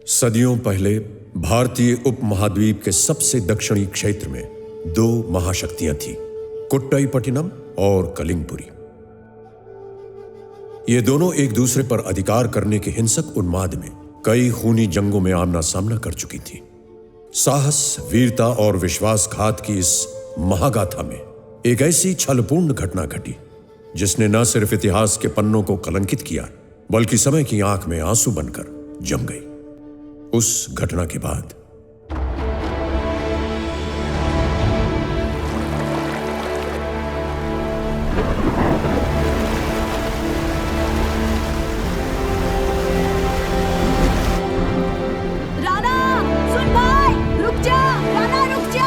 सदियों पहले भारतीय उपमहाद्वीप के सबसे दक्षिणी क्षेत्र में दो महाशक्तियां थीं, कोट्टईपट्टनम और कलिंगपुरी। ये दोनों एक दूसरे पर अधिकार करने के हिंसक उन्माद में कई खूनी जंगों में आमना सामना कर चुकी थीं। साहस, वीरता और विश्वासघात की इस महागाथा में एक ऐसी छलपूर्ण घटना घटी जिसने न सिर्फ इतिहास के पन्नों को कलंकित किया बल्कि समय की आंख में आंसू बनकर जम गई। उस घटना के बाद राणा, सुन भाई, रुक जा। राणा, रुक जा।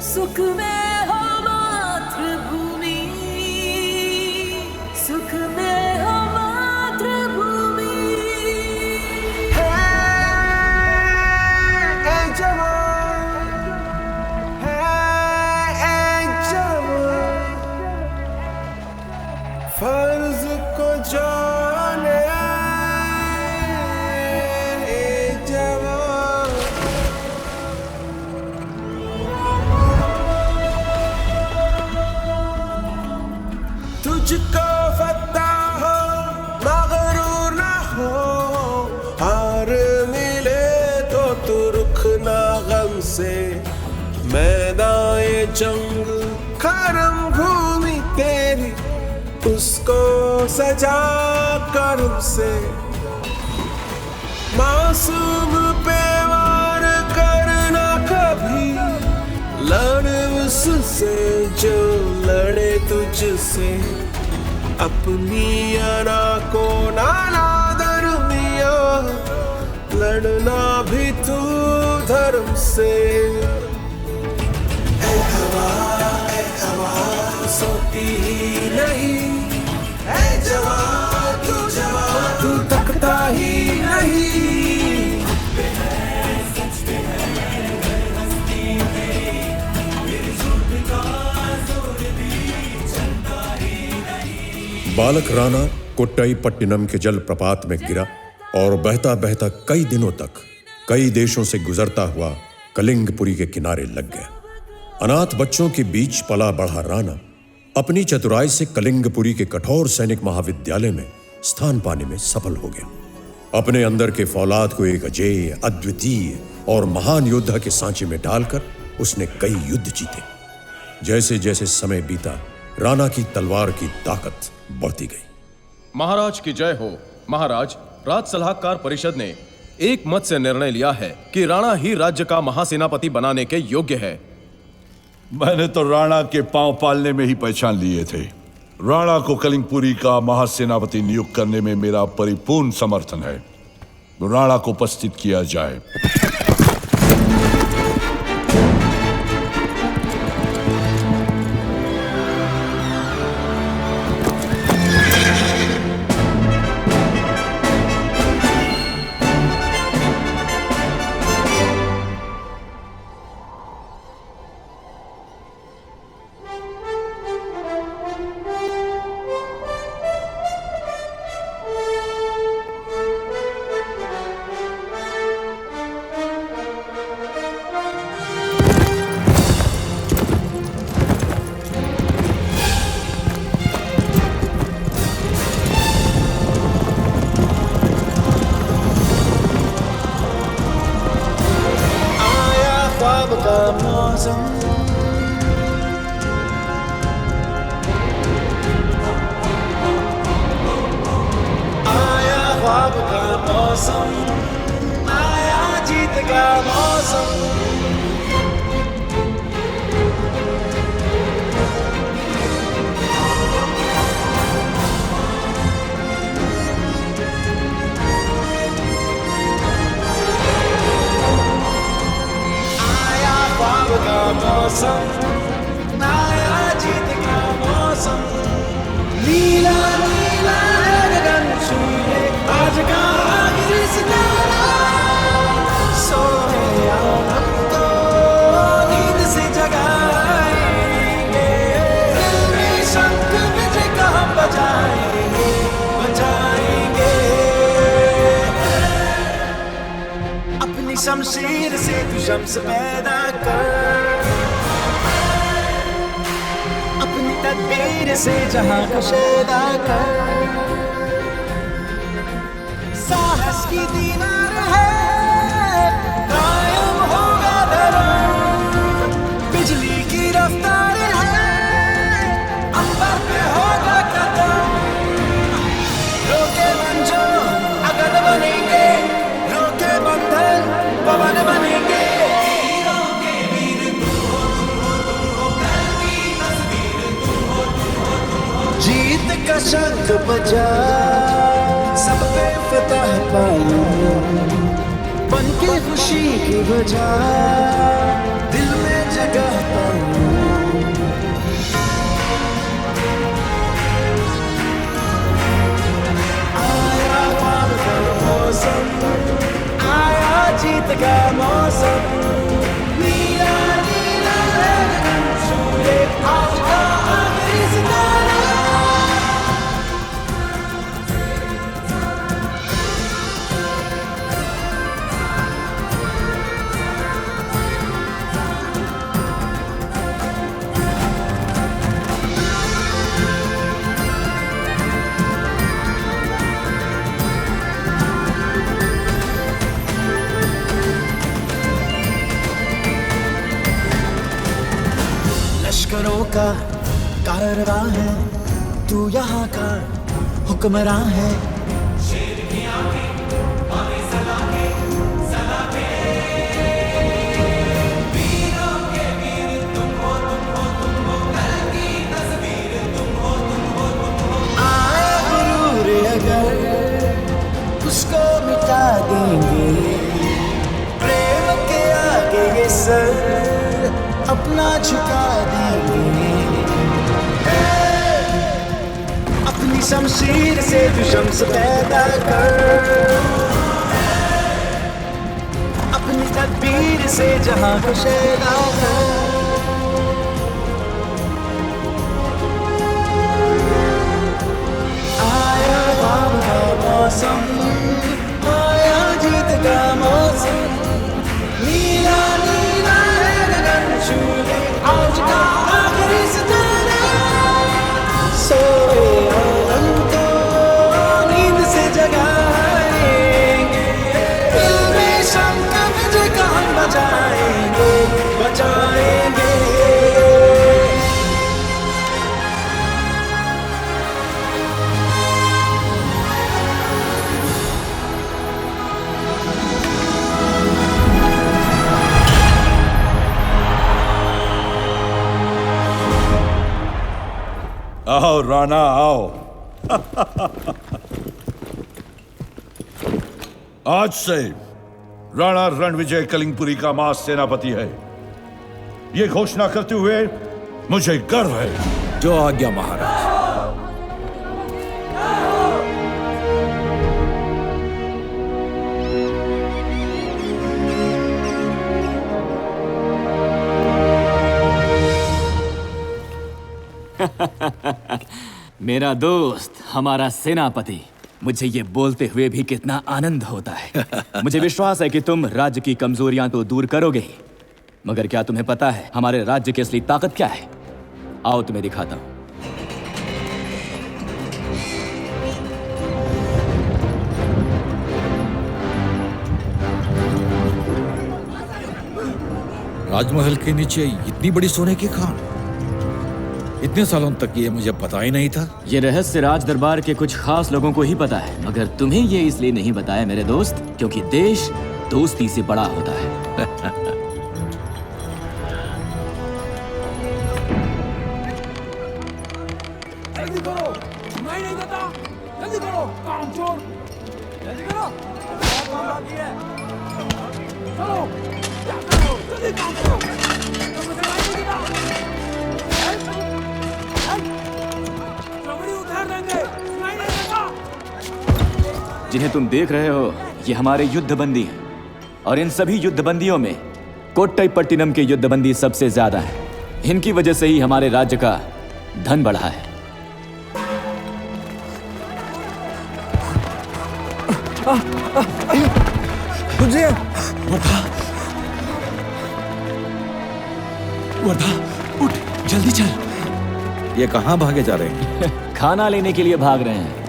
सुख में हो मातृभूमि, सुख में हो मातृभूमि। है जवान, है जवान, फर्ज को जाने जवान। तुझको पता हो मगरूर ना हो, हार मिले तो तू रुखना गम से। मैदान जंग करम भूमि तेरी, उसको सजा करम से। मासूम पे वार करना कभी, लड़ उससे जो लड़े तुझसे। अपनी अना को नाला दरमिया, लड़ना भी तू धर्म से। ऐ हवा सोती ही नहीं, ऐ जवान तू तकता ही नहीं। बालक राणा कोट्टईपट्टनम के जलप्रपात में गिरा और बहता बहता कई दिनों तक कई देशों से गुजरता हुआ कलिंगपुरी के किनारे लग गया। अनाथ बच्चों के बीच पला बढ़ा राणा अपनी चतुराई से कलिंगपुरी के कठोर सैनिक महाविद्यालय में स्थान पाने में सफल हो गया। अपने अंदर के फौलाद को एक अजेय, अद्वितीय और महान योद्धा के सांचे में डालकर उसने कई युद्ध जीते। जैसे जैसे समय बीता, राणा की तलवार की ताकत बढ़ती गई। महाराज की जय हो। महाराज, राज सलाहकार परिषद ने एक मत से निर्णय लिया है कि राणा ही राज्य का महासेनापति बनाने के योग्य है। मैंने तो राणा के पांव पालने में ही पहचान लिए थे। राणा को कलिंगपुरी का महासेनापति नियुक्त करने में मेरा परिपूर्ण समर्थन है। राणा को उपस्थित किया जाए। शमशीर से तू शम्स पैदा कर, अपनी तदबीर से जहां को शैदा कर। साहस की दीवार है, कायम होगा दरअसल, बिजली की रफ्तार है, अंबर पे होगा कदम। रोके मंजर अगल बनेंगे, रोके बंधन पवन बनेंगे। हीरों के वीर तुम हो, कल की तस्वीर तुम हो। जीत का शंख बजा, सब पे फतह पाऊं, बन के खुशी की वजह दिल में जगह पाऊं। आया ख्वाब का मौसम, आया जीत का मौसम, नीला नीला रंग छूले आज का आखिरी सितारा। लश्करों का कारवां है, तू यहाँ का हुक्मरान है। शेर की आंखें हमें सलाखे, सलाखे। वीरों के वीर तुम हो, कल की तस्वीर तुम हो। आए गुरूर अगर उसको मिटा देंगे, प्रेम के आगे ये सर अपना झुका देंगे। अपनी शमशीर से तू शम्स पैदा कर, अपनी तदबीर से जहां को शैदा कर। आया ख्वाब का मौसम, आया जीत का मौसम, नीला नीला छूले आज का आखिरी सितारा। सोए आलम को नींद से जगाए, आओ राणा आओ। आज से राणा रणविजय कलिंगपुरी का महासेनापति है। ये घोषणा करते हुए मुझे गर्व है। जो आज्ञा महाराज। मेरा दोस्त, हमारा सेनापति, मुझे ये बोलते हुए भी कितना आनंद होता है। मुझे विश्वास है कि तुम राज्य की कमजोरियां तो दूर करोगे ही, मगर क्या तुम्हें पता है हमारे राज्य की असली ताकत क्या है? आओ तुम्हें दिखाता हूं। राजमहल के नीचे इतनी बड़ी सोने की खान, इतने सालों तक ये मुझे पता ही नहीं था। ये रहस्य राज दरबार के कुछ खास लोगों को ही पता है, मगर तुम्हें ये इसलिए नहीं बताया मेरे दोस्त, क्योंकि देश दोस्ती से बड़ा होता है। जल्दी करो, सुनाई नहीं देता। जल्दी करो, काम चोर। जल्दी करो, बहुत काम बाकी है। चलो, क्या करो, जल्दी काम करो। तुम्हें सुनाई नहीं देता। चमड़ी उतार देंगे, सुनाई नहीं देता। जिन्हें तुम देख रहे हो ये हमारे युद्धबंदी हैं, और इन सभी युद्धबंदियों में कोट्टईपट्टिनम के युद्धबंदी सबसे ज्यादा है। इनकी वजह से ही हमारे राज्य का धन बढ़ा है। तुझे वर्धा, उठ, जल्दी चल। ये कहाँ भागे जा रहे हैं? खाना लेने के लिए भाग रहे हैं।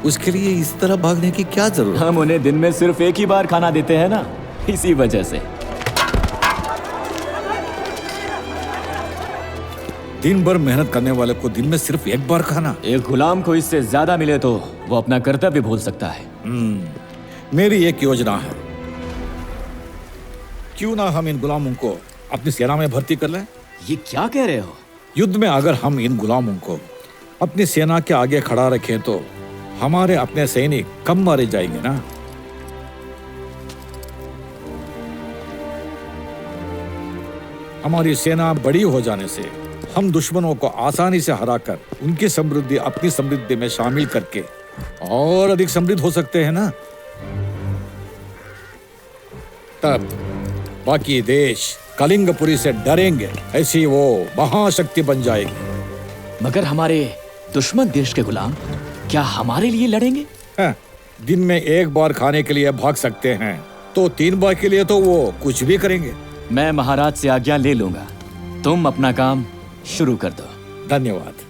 उसके लिए इस तरह भागने की क्या जरूरत? हम उन्हें दिन में सिर्फ एक ही बार खाना देते हैं ना, इसी वजह से। दिन भर मेहनत करने वाले को दिन में सिर्फ एक बार खाना? एक गुलाम को इससे ज्यादा मिले तो वो अपना कर्तव्य भूल सकता है। मेरी एक योजना है। क्यों ना हम इन गुलामों को अपनी सेना में भर्ती कर लें? ये क्या कह रहे हो? युद्ध में अगर हम इन गुलामों को अपनी सेना के आगे खड़ा रखें तो हमारे अपने सैनिक कम मारे जाएंगे ना। हमारी सेना बड़ी हो जाने से हम दुश्मनों को आसानी से हराकर उनकी समृद्धि अपनी समृद्धि में शामिल करके और अधिक समृद्ध हो सकते हैं ना। तब बाकी देश कलिंगपुरी से डरेंगे, ऐसी वो महाशक्ति बन जाएगी। मगर हमारे दुश्मन देश के गुलाम क्या हमारे लिए लड़ेंगे? हाँ, दिन में एक बार खाने के लिए भाग सकते हैं, तो 3 बार के लिए तो वो कुछ भी करेंगे। मैं महाराज से आज्ञा ले लूंगा। तुम अपना काम शुरू कर दो। धन्यवाद।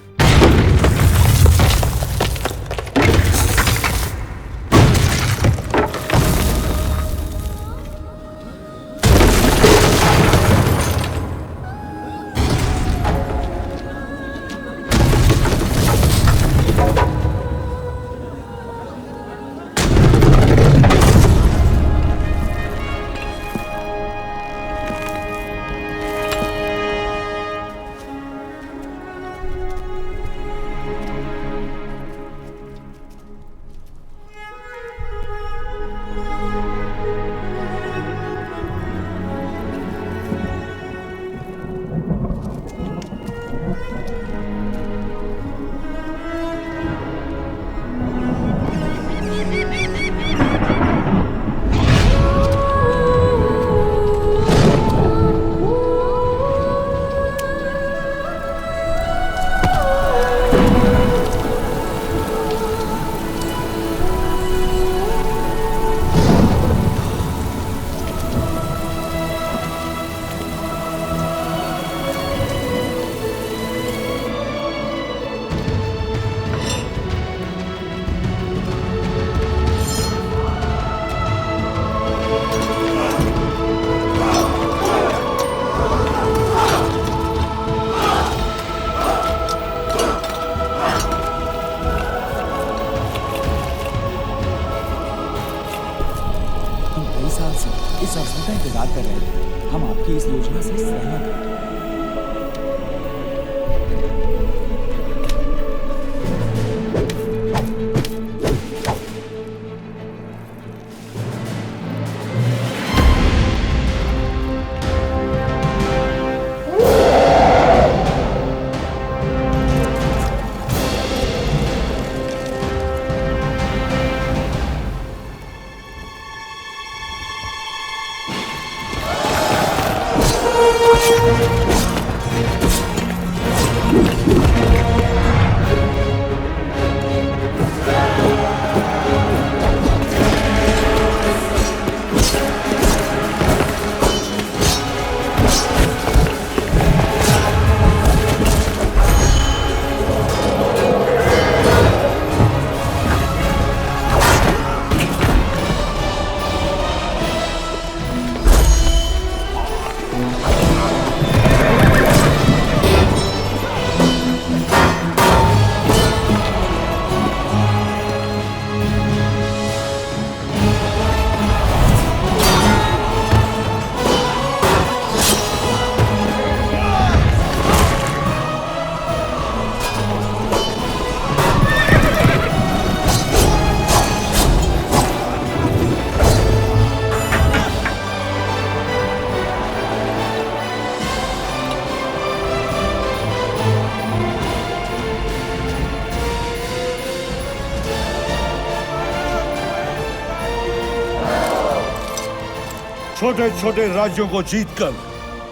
छोटे छोटे राज्यों को जीतकर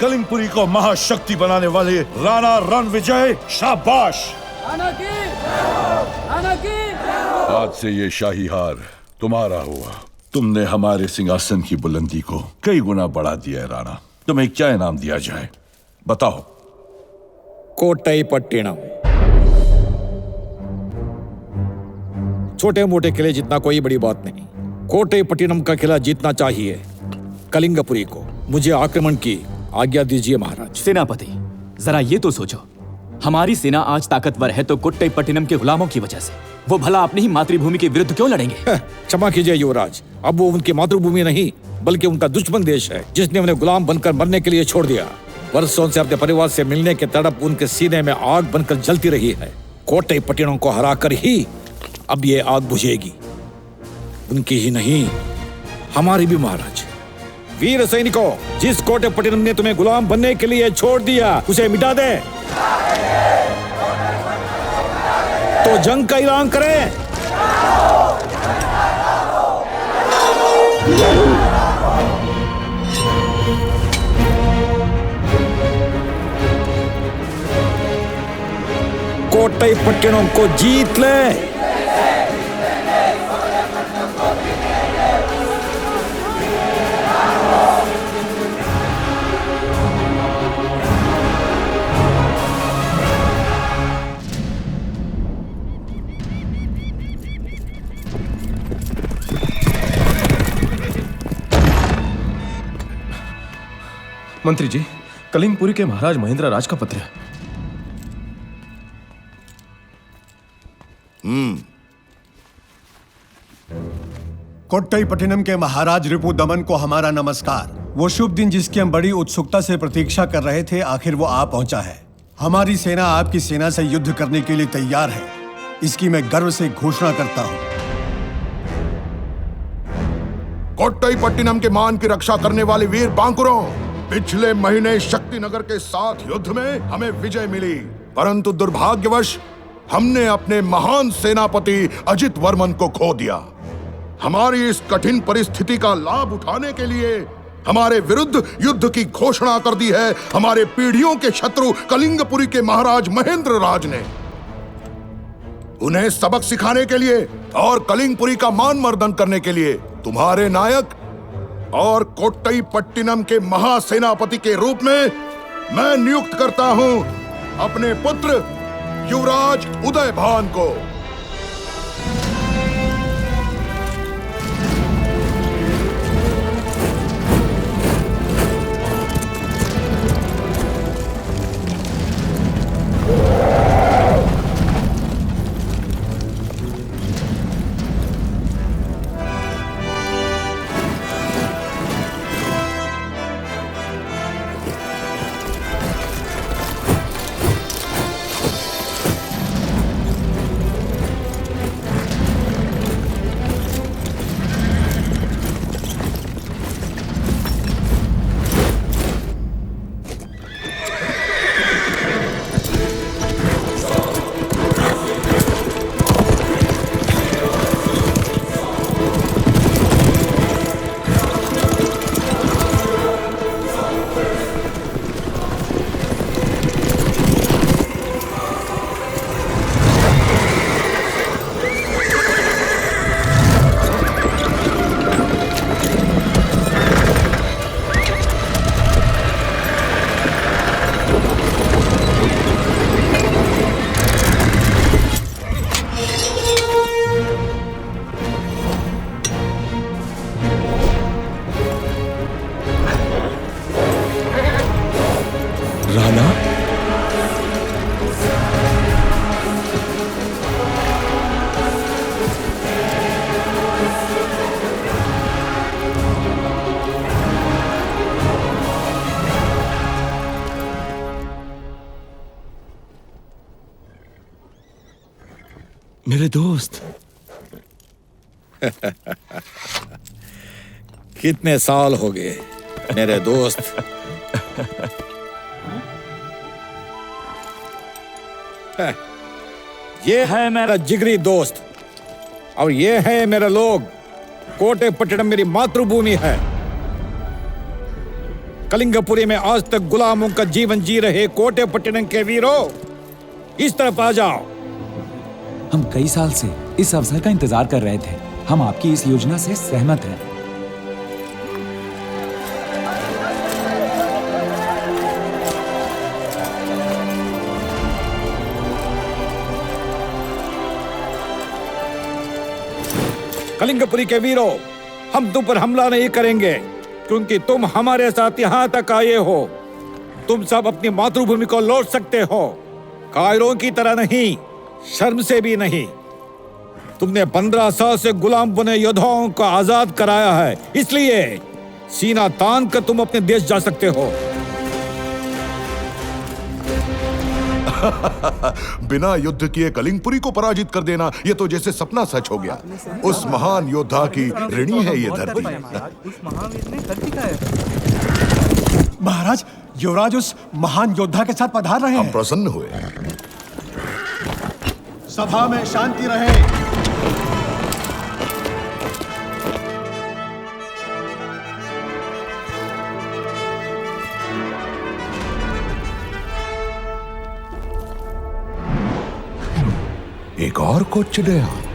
कलिंगपुरी को महाशक्ति बनाने वाले राणा रणविजय, शाबाश। आज से ये शाही हार तुम्हारा हुआ। तुमने हमारे सिंहासन की बुलंदी को कई गुना बढ़ा दिया है राणा। तुम्हें क्या इनाम दिया जाए, बताओ। कोट्टई पट्टिनम। छोटे मोटे किले जितना कोई बड़ी बात नहीं। कोट्टई पट्टिनम का किला जीतना चाहिए कलिंगपुरी को। मुझे आक्रमण की आज्ञा दीजिए महाराज। सेनापति, जरा ये तो सोचो, हमारी सेना आज ताकतवर है तो कोट्टई पट्टिनम के गुलामों की वजह से। वो भला अपनी ही मातृभूमि के विरुद्ध क्यों लड़ेंगे? क्षमा कीजिए युवराज, अब वो उनकी मातृभूमि नहीं बल्कि उनका दुश्मन देश है, जिसने उन्हें गुलाम बनकर मरने के लिए छोड़ दिया। वर्षों से अपने परिवार से मिलने के तड़प उनके सीने में आग बनकर जलती रही है। कोट्टई पट्टिनम को हराकर ही अब ये आग बुझेगी। उनकी ही नहीं, हमारी भी महाराज। वीर सैनिकों, जिस कोट्टई पट्टिनम ने तुम्हें गुलाम बनने के लिए छोड़ दिया उसे मिटा दे। तो जंग का ऐलान करें। कोट्टई पट्टिनम को जीत ले। मंत्री जी, कलिंगपुरी के महाराज महेंद्र राज का पत्र है। कोट्टई पट्टिनम के महाराज रिपुदमन को हमारा नमस्कार। वो शुभ दिन जिसकी हम बड़ी उत्सुकता से प्रतीक्षा कर रहे थे, आखिर वो आ पहुंचा है। हमारी सेना आपकी सेना से युद्ध करने के लिए तैयार है, इसकी मैं गर्व से घोषणा करता हूं। कोट्टई पट्टिनम के मान की रक्षा करने वाले वीर बांकुरों, पिछले महीने शक्तिनगर के साथ युद्ध में हमें विजय मिली, परंतु दुर्भाग्यवश हमने अपने महान सेनापति अजित वर्मन को खो दिया। हमारी इस कठिन परिस्थिति का लाभ उठाने के लिए हमारे विरुद्ध युद्ध की घोषणा कर दी है हमारे पीढ़ियों के शत्रु कलिंगपुरी के महाराज महेंद्र राज ने। उन्हें सबक सिखाने के लिए और कलिंगपुरी का मान मर्दन करने के लिए तुम्हारे नायक और कोट्टई पट्टिनम के महासेनापति के रूप में मैं नियुक्त करता हूं अपने पुत्र युवराज उदयभान को। मेरे दोस्त। कितने साल हो गए मेरे दोस्त। ये है मेरा जिगरी दोस्त और ये है मेरे लोग। कोटे पट्टनम मेरी मातृभूमि है। कलिंगपुरी में आज तक गुलामों का जीवन जी रहे कोटे पट्टनम के वीरों, इस तरफ आ जाओ। हम कई साल से इस अवसर का इंतजार कर रहे थे। हम आपकी इस योजना से सहमत हैं। कलिंगपुरी के वीरों, हम तुम पर हमला नहीं करेंगे क्योंकि तुम हमारे साथ यहाँ तक आए हो। तुम सब अपनी मातृभूमि को लौट सकते हो, कायरों की तरह नहीं, शर्म से भी नहीं। तुमने 15 साल से गुलाम बने योद्धाओं को आजाद कराया है, इसलिए सीना तान कर तुम अपने देश जा सकते हो। बिना युद्ध किए कलिंगपुरी को पराजित कर देना, ये तो जैसे सपना सच हो गया। उस महान योद्धा की ऋणी है ये धरती। महाराज, युवराज उस महान योद्धा के साथ पधार रहे हैं। हम प्रसन्न हुए। सभा में शांति रहे। एक और कोचड़ियान।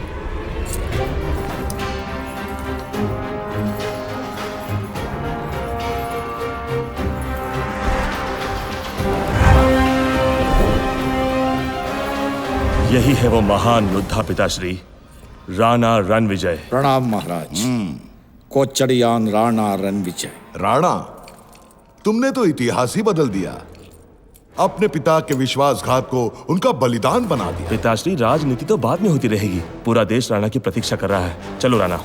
यही है वो महान योद्धा पिताश्री, राणा रणविजय। प्रणाम महाराज। कोचड़ियान राणा रणविजय। राणा, तुमने तो इतिहास ही बदल दिया। अपने पिता के विश्वासघात को उनका बलिदान बना दिया। पिताश्री, राजनीति तो बाद में होती रहेगी। पूरा देश राणा की प्रतीक्षा कर रहा है। चलो राणा।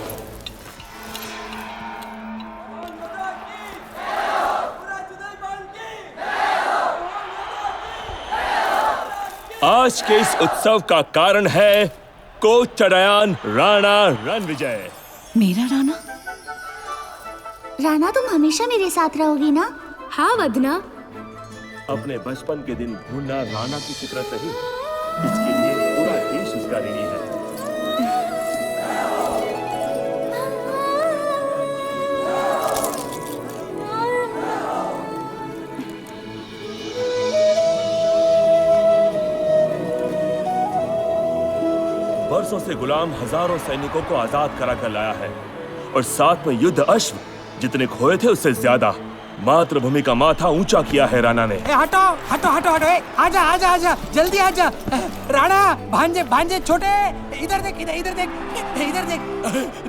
आज के इस उत्सव का कारण है कोचड़ियान राणा रणविजय। मेरा राणा? राणा, तुम हमेशा मेरे साथ रहोगी ना? हाँ वदना। अपने बचपन के दिन भूलना राणा की फितरत नहीं। इसके लिए पूरा देश उसका ऋणी है। बरसों से गुलाम हजारों सैनिकों को आजाद करा कर लाया है और साथ में युद्ध अश्व जितने खोए थे उससे ज्यादा मातृभूमि का माथा ऊंचा किया है राणा ने। हटो हटो हटो हटो, आजा आजा आजा, जल्दी आजा। राणा, भांजे भांजे छोटे, इधर देख, इधर देख, इधर देख।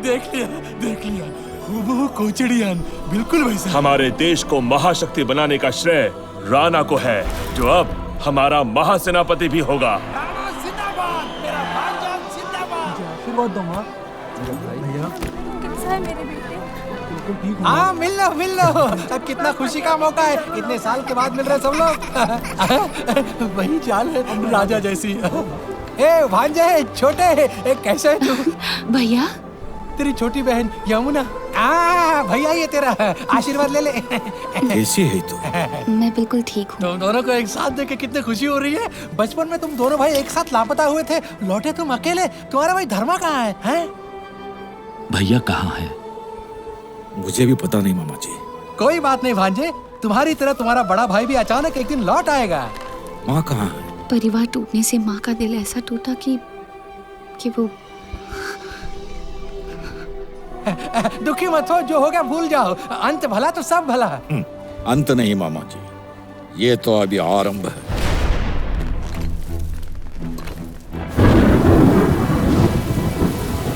देख लिया हूबहू कोचड़ियान, बिल्कुल वैसा। हमारे देश को महाशक्ति बनाने का श्रेय राणा को है, जो अब हमारा महासेनापति भी होगा। आशीर्वाद दो माँ। कैसा है मेरे बेटे? हाँ, मिल लो। कितना खुशी का मौका है, इतने साल के बाद मिल रहे सब लोग। वही चाल है राजा जैसी। ए भांजे छोटे, कैसे है तू? भैया, तेरी छोटी बहन यमुना। भैया, ये तेरा आशीर्वाद ले ले। कैसी है तू? मैं बिल्कुल ठीक हूँ। तुम दोनों को एक साथ देख के कितनी खुशी हो रही है। बचपन में तुम दोनों भाई एक साथ लापता हुए थे, लौटे तुम अकेले। तुम्हारा भाई धर्मा कहाँ है? भैया कहाँ है? मुझे भी पता नहीं मामा जी। कोई बात नहीं भांजे, तुम्हारी तरह तुम्हारा बड़ा भाई भी अचानक एक दिन लौट आएगा। माँ कहाँ है? परिवार टूटने से माँ का दिल ऐसा टूटा कि वो दुखी मत हो, जो हो गया भूल जाओ। अंत भला तो सब भला। अंत नहीं मामा जी, ये तो अभी आरंभ है।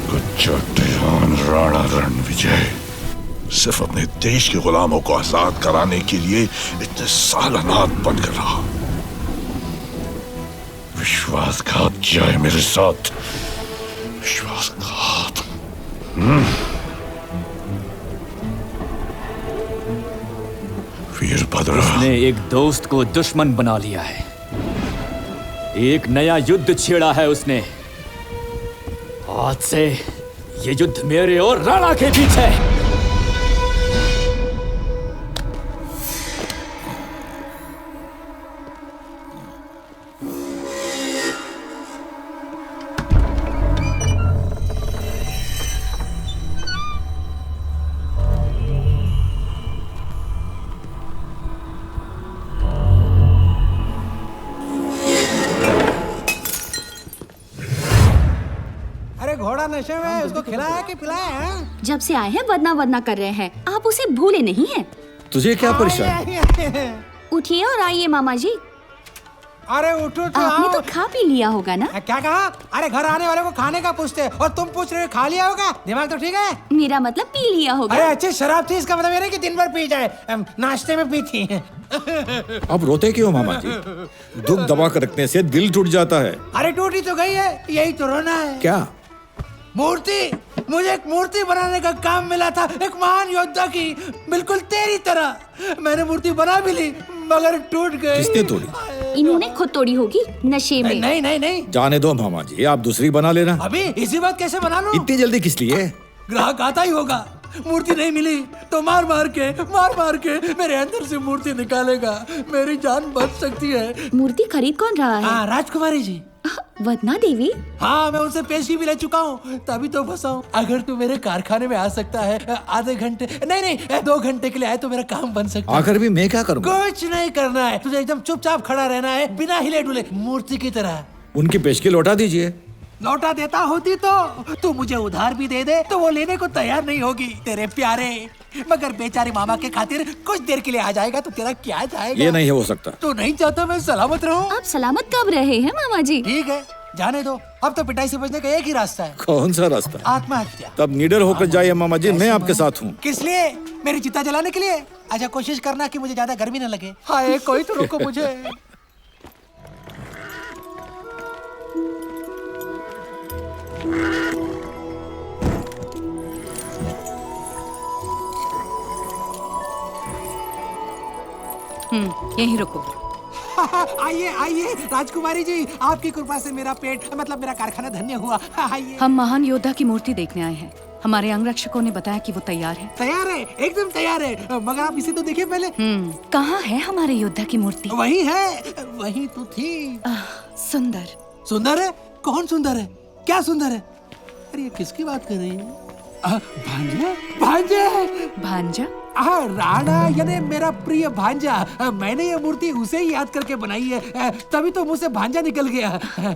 कोचड़ियान राणा रणविजय सिर्फ अपने देश के गुलामों को आजाद कराने के लिए इतने साल अनाथ बनकर रहा। विश्वासघात जाए मेरे साथ, विश्वासघात। वीरभद्र, उसने एक दोस्त को दुश्मन बना लिया है। एक नया युद्ध छेड़ा है उसने। आज से ये युद्ध मेरे और राणा के बीच है। घोड़ा नशे में उसको खिलाया कि पिलाया है? जब से आए हैं वदना वदना कर रहे हैं, आप उसे भूले नहीं हैं। तुझे क्या परेशान? उठिए और आइए मामा जी। अरे उठो तो आपने तो खा पी लिया होगा ना? क्या कहा? अरे घर आने वाले को खाने का पूछते और तुम पूछ रहे हो खा लिया होगा? दिमाग तो ठीक है? मेरा मतलब पी लिया होगा। अरे अच्छी शराब थी, इसका मतलब ये नहीं कि दिन भर पी जाए, नाश्ते में पी थी। अब रोते क्यों मामा जी? दुख दबा कर रखने से दिल टूट जाता है। अरे टूटी तो गई है, यही तो रोना है। क्या? मूर्ति, मुझे एक मूर्ति बनाने का काम मिला था, एक महान योद्धा की, बिल्कुल तेरी तरह। मैंने मूर्ति बना भी ली मगर टूट गई। किसने तोड़ी? इन्होंने खुद तोड़ी होगी नशे में। नहीं नहीं नहीं, जाने दो मामा जी, आप दूसरी बना लेना। अभी इसी बात कैसे बना लूं? इतनी जल्दी किस लिए? ग्राहक आता ही होगा। मूर्ति नहीं मिली तो मार मार के मेरे अंदर से मूर्ति निकालेगा। मेरी जान बच सकती है। मूर्ति खरीद कौन रहा है? राजकुमारी जी। वदना देवी? हाँ, मैं उनसे पेशी भी ले चुका हूँ, तभी तो फंसा हूँ। अगर तू मेरे कारखाने में आ सकता है आधे घंटे, नहीं 2 घंटे के लिए आए तो मेरा काम बन सकता है। आखिर भी मैं क्या करूँगा? कुछ नहीं करना है, तुझे एकदम चुपचाप खड़ा रहना है, बिना हिले डुले, मूर्ति की तरह। उनकी पेशगी लौटा दीजिए। लौटा देता होती तो तू मुझे उधार भी दे दे तो वो लेने को तैयार नहीं होगी तेरे प्यारे। मगर बेचारे मामा के खातिर कुछ देर के लिए आ जाएगा तो तेरा क्या जाएगा? ये नहीं हो सकता। तू नहीं चाहता मैं सलामत रहूं? आप सलामत कब रहे हैं मामा जी? ठीक है, जाने दो। अब तो पिटाई से बचने का एक ही रास्ता है। कौन सा रास्ता? आत्महत्या। तब निडर होकर जाइए मामा जी, मैं आपके साथ हूँ। किस लिए? मेरी चिता जलाने के लिए? अच्छा, कोशिश करना कि मुझे ज्यादा गर्मी न लगे। हाय, कोई तो रोको मुझे। यहीं रुको। आइए आइए राजकुमारी जी, आपकी कृपा से मेरा पेट मतलब मेरा कारखाना धन्य हुआ। आइए। हम महान योद्धा की मूर्ति देखने आए हैं। हमारे अंगरक्षकों ने बताया कि वो तैयार है। तैयार है, एकदम तैयार है, मगर आप इसे तो देखिए पहले। कहाँ है हमारे योद्धा की मूर्ति? वही है, वही तो थी। सुंदर। सुंदर है? कौन सुंदर है? क्या सुंदर है? अरे ये किसकी बात कर रही है? भांजा? भांजा? भांजा? राणा यानी मेरा प्रिय भांजा। मैंने ये मूर्ति उसे ही याद करके बनाई है, तभी तो मुझसे भांजा निकल गया।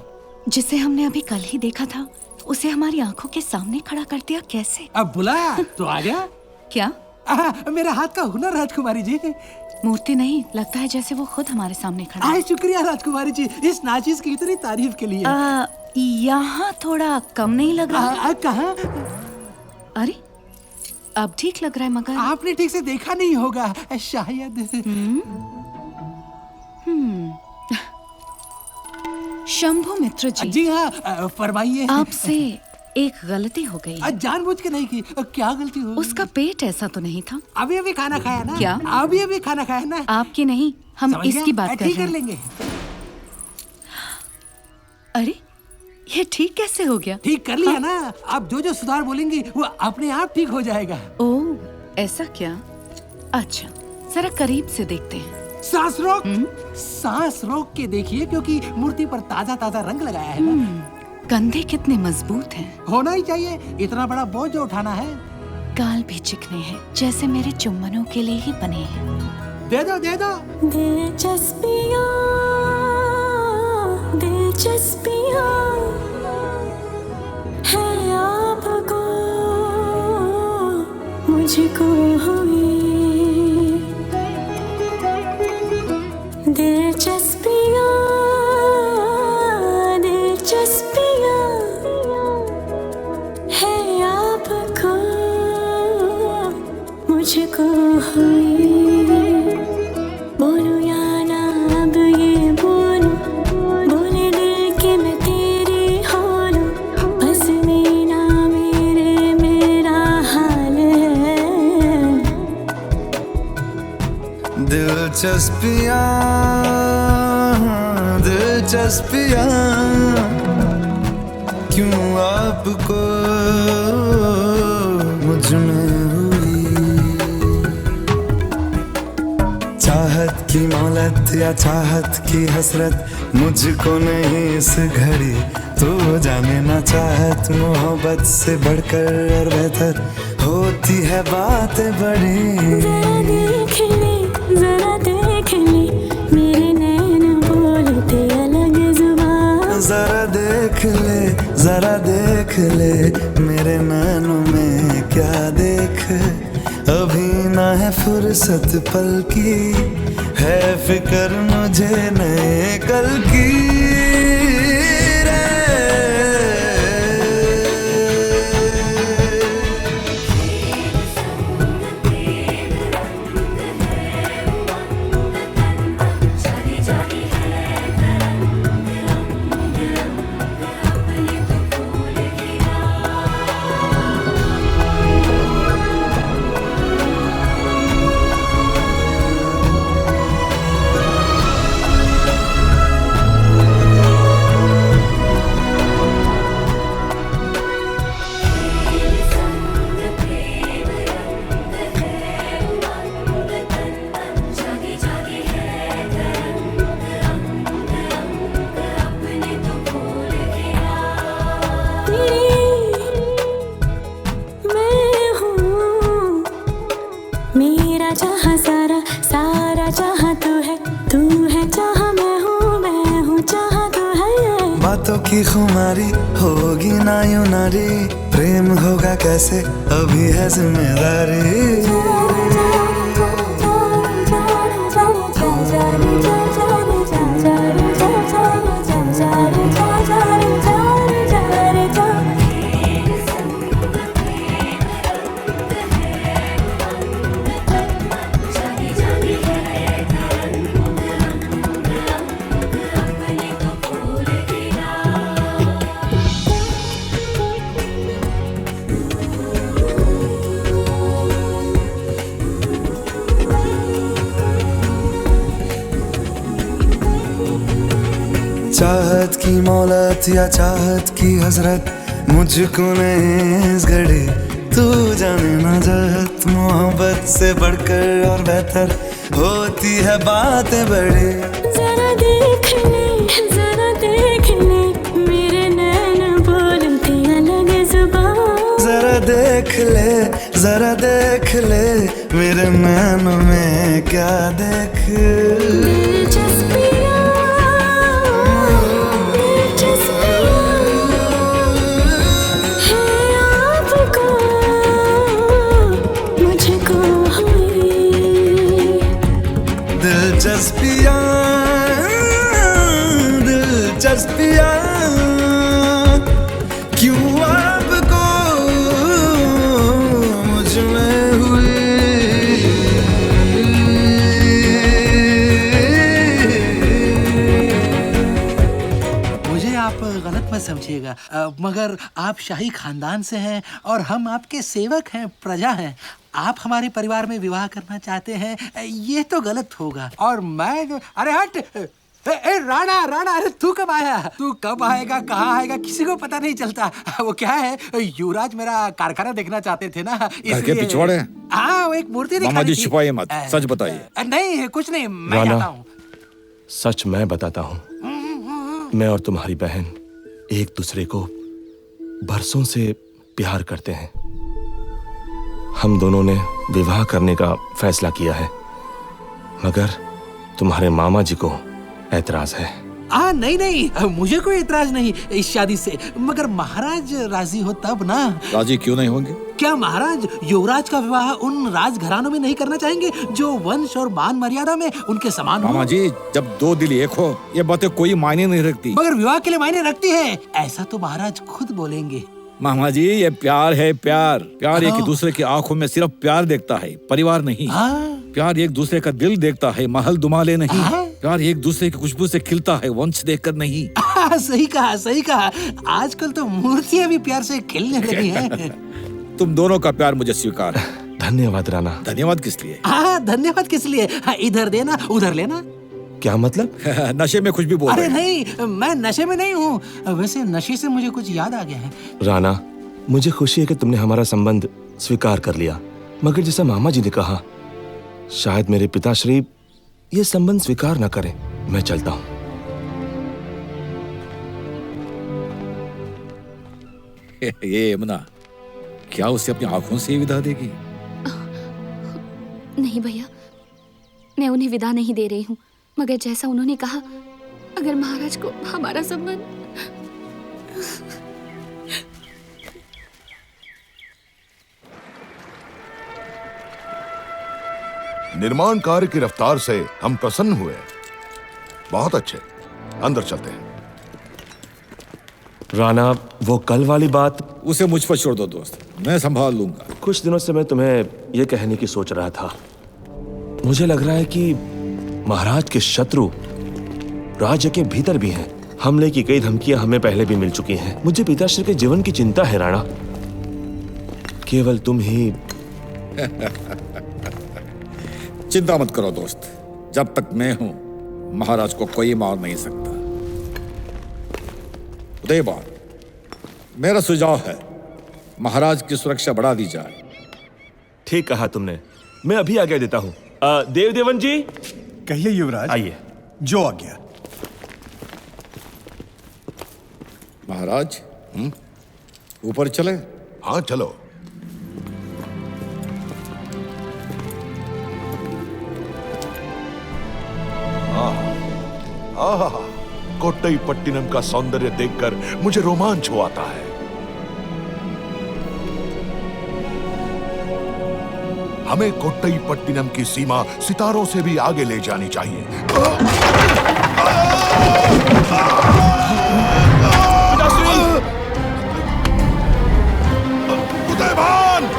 जिसे हमने अभी कल ही देखा था, उसे हमारी आंखों के सामने खड़ा कर दिया कैसे? अब बुलाया तो आ गया। क्या? मेरा हाथ का हुनर राजकुमारी जी। मूर्ति नहीं, लगता है जैसे वो खुद हमारे सामने खड़ा है। शुक्रिया राजकुमारी जी, इस नाचीज की इतनी तारीफ के लिए। यहाँ थोड़ा कम नहीं लग रहा? कहाँ? अरे अब ठीक लग रहा है, मगर आपने ठीक से देखा नहीं होगा शायद। शंभु मित्र जी। जी हाँ, फरमाइए। आपसे एक गलती हो गई। जानबूझ के नहीं की। क्या गलती हो? उसका पेट ऐसा तो नहीं था। अभी खाना खाया ना? क्या? अभी खाना खाया ना? आपकी नहीं, हम इसकी बात कर रहे हैं। ठीक कर लेंगे। अरे ये ठीक कैसे हो गया? ठीक कर लिया ना। आप जो सुधार बोलेंगी वो अपने आप ठीक हो जाएगा। ओह, ऐसा क्या? अच्छा, जरा करीब से देखते हैं। सांस रोक, सांस रोक के देखिए, क्योंकि मूर्ति पर ताजा ताजा रंग लगाया है ना। कंधे कितने मजबूत हैं। होना ही चाहिए, इतना बड़ा बोझ जो उठाना है। गाल भी चिकने हैं, जैसे मेरे चुम्बनों के लिए ही बने हैं। दे दो, दे दो। दिलचस्पियाँ, दिलचस्पियाँ है आपको मुझको हुई। दिलचस्पियाँ, दिलचस्पियाँ है आपको मुझको हुई। बोलूं या ना अब ये बोलूं, बोले दिल के मैं तेरी हो लूं, बस मीना मेरे मेरा हाल है। दिलचस्पियाँ, दिलचस्पियाँ क्यों आपको मुझ में हुई। चाहत की मौलत या चाहत की हसरत मुझको नहीं इस घड़ी, तो जाने ना चाहत मोहब्बत से बढ़कर और बेहतर होती है बातें बड़ी। जरा देख ले मेरे नैन बोलते अलग जुबान। जरा देख ले, जरा देख ले मेरे नैनों में क्या देख। अभी ना है फुर्सत पल की, है फिक्र मुझे नए कल की। मेरा जहाँ सारा सारा जहाँ तू है जहाँ मैं हूँ जहाँ तू है। बातों की खुमारी होगी ना यूं नारी, प्रेम होगा कैसे अभी है जिम्मेदारी। चाहत की मौलत या चाहत की हसरत मुझको नहीं इस घड़ी, तू जाने ना चाहत मोहब्बत से बढ़कर और बेहतर होती है बातें बड़ी। जरा देख ले मेरे नैन बोलते अलग जुबान। जरा देख ले, जरा देख ले मेरे नैनों में क्या देख। दिलचस्पियाँ दिलचस्पियाँ क्यों आपको मुझ में हुई। मुझे आप गलत मत समझिएगा, मगर आप शाही खानदान से हैं और हम आपके सेवक हैं, प्रजा हैं। आप हमारे परिवार में विवाह करना चाहते हैं, ये तो गलत होगा। और मैं अरे हट राणा राणा, अरे तू कब आया? तू कब आएगा, कहाँ आएगा, किसी को पता नहीं चलता। वो क्या है, युवराज मेरा कारखाना देखना चाहते थे ना, इसलिए। पिछवाड़े? हाँ, वो एक मूर्ति दिखानी थी। मामा जी छुपाइए मत, सच बताइए। नहीं कुछ नहीं, मैं राणा, जाता हूँ। सच मैं बताता हूँ, मैं और तुम्हारी बहन एक दूसरे को बरसों से प्यार करते हैं। हम दोनों ने विवाह करने का फैसला किया है, मगर तुम्हारे मामा जी को ऐतराज है। नहीं, मुझे कोई ऐतराज नहीं इस शादी से, मगर महाराज राजी हो तब ना। राजी क्यों नहीं होंगे? क्या महाराज युवराज का विवाह उन राजघरानों में नहीं करना चाहेंगे जो वंश और मान मर्यादा में उनके समान हो? मामा जी, जब दो दिल एक हो ये बातें कोई मायने नहीं रखती। मगर विवाह के लिए मायने रखती है, ऐसा तो महाराज खुद बोलेंगे। मामा जी, ये प्यार है, प्यार एक दूसरे की आंखों में सिर्फ प्यार देखता है, परिवार नहीं। प्यार एक दूसरे का दिल देखता है, महल दुमाले नहीं। प्यार एक दूसरे की खुशबू से खिलता है, वंश देखकर नहीं। सही कहा। आजकल तो मूर्तियां भी प्यार से खिलने लगी हैं। तुम दोनों का प्यार मुझे स्वीकार है। धन्यवाद राणा। धन्यवाद किस लिए? धन्यवाद किस लिए? इधर देना उधर लेना। क्या मतलब? नशे में कुछ भी बोल अरे रहे हैं। नहीं, मैं नशे में नहीं हूँ। वैसे नशे से मुझे कुछ याद आ गया है। राणा, मुझे खुशी है कि तुमने हमारा संबंध स्वीकार कर लिया, मगर जैसा मामा जी ने कहा, शायद मेरे पिताश्री ये संबंध स्वीकार न करें। मैं चलता हूं। ये यमुना, क्या उसे अपनी आंखों से ही विदा देगी? नहीं भैया, मैं उन्हें विदा नहीं दे रही हूँ, मगर जैसा उन्होंने कहा, अगर महाराज को हमारा संबंध। निर्माण कार्य की रफ्तार से हम प्रसन्न हुए। बहुत अच्छे, अंदर चलते हैं। राणा, वो कल वाली बात उसे मुझ पर छोड़ दो दोस्त, मैं संभाल लूंगा। कुछ दिनों से मैं तुम्हें यह कहने की सोच रहा था। मुझे लग रहा है कि महाराज के शत्रु राज्य के भीतर भी हैं। हमले की कई धमकियां हमें पहले भी मिल चुकी हैं। मुझे पिताश्री के जीवन की चिंता है राणा। केवल तुम ही। चिंता मत करो दोस्त, जब तक मैं हूं महाराज को कोई मार नहीं सकता। उदयबान, मेरा सुझाव है महाराज की सुरक्षा बढ़ा दी जाए। ठीक कहा तुमने, मैं अभी आज्ञा देता हूं। देवदेवन जी। कहिए युवराज। आइए। जो आज्ञा। महाराज, ऊपर चले? हाँ चलो। आहा, कोट्टईपट्टिनम का सौंदर्य देखकर मुझे रोमांच हो आता है। हमें कोट्टईपट्टिनम की सीमा सितारों से भी आगे ले जानी चाहिए। उदयभान!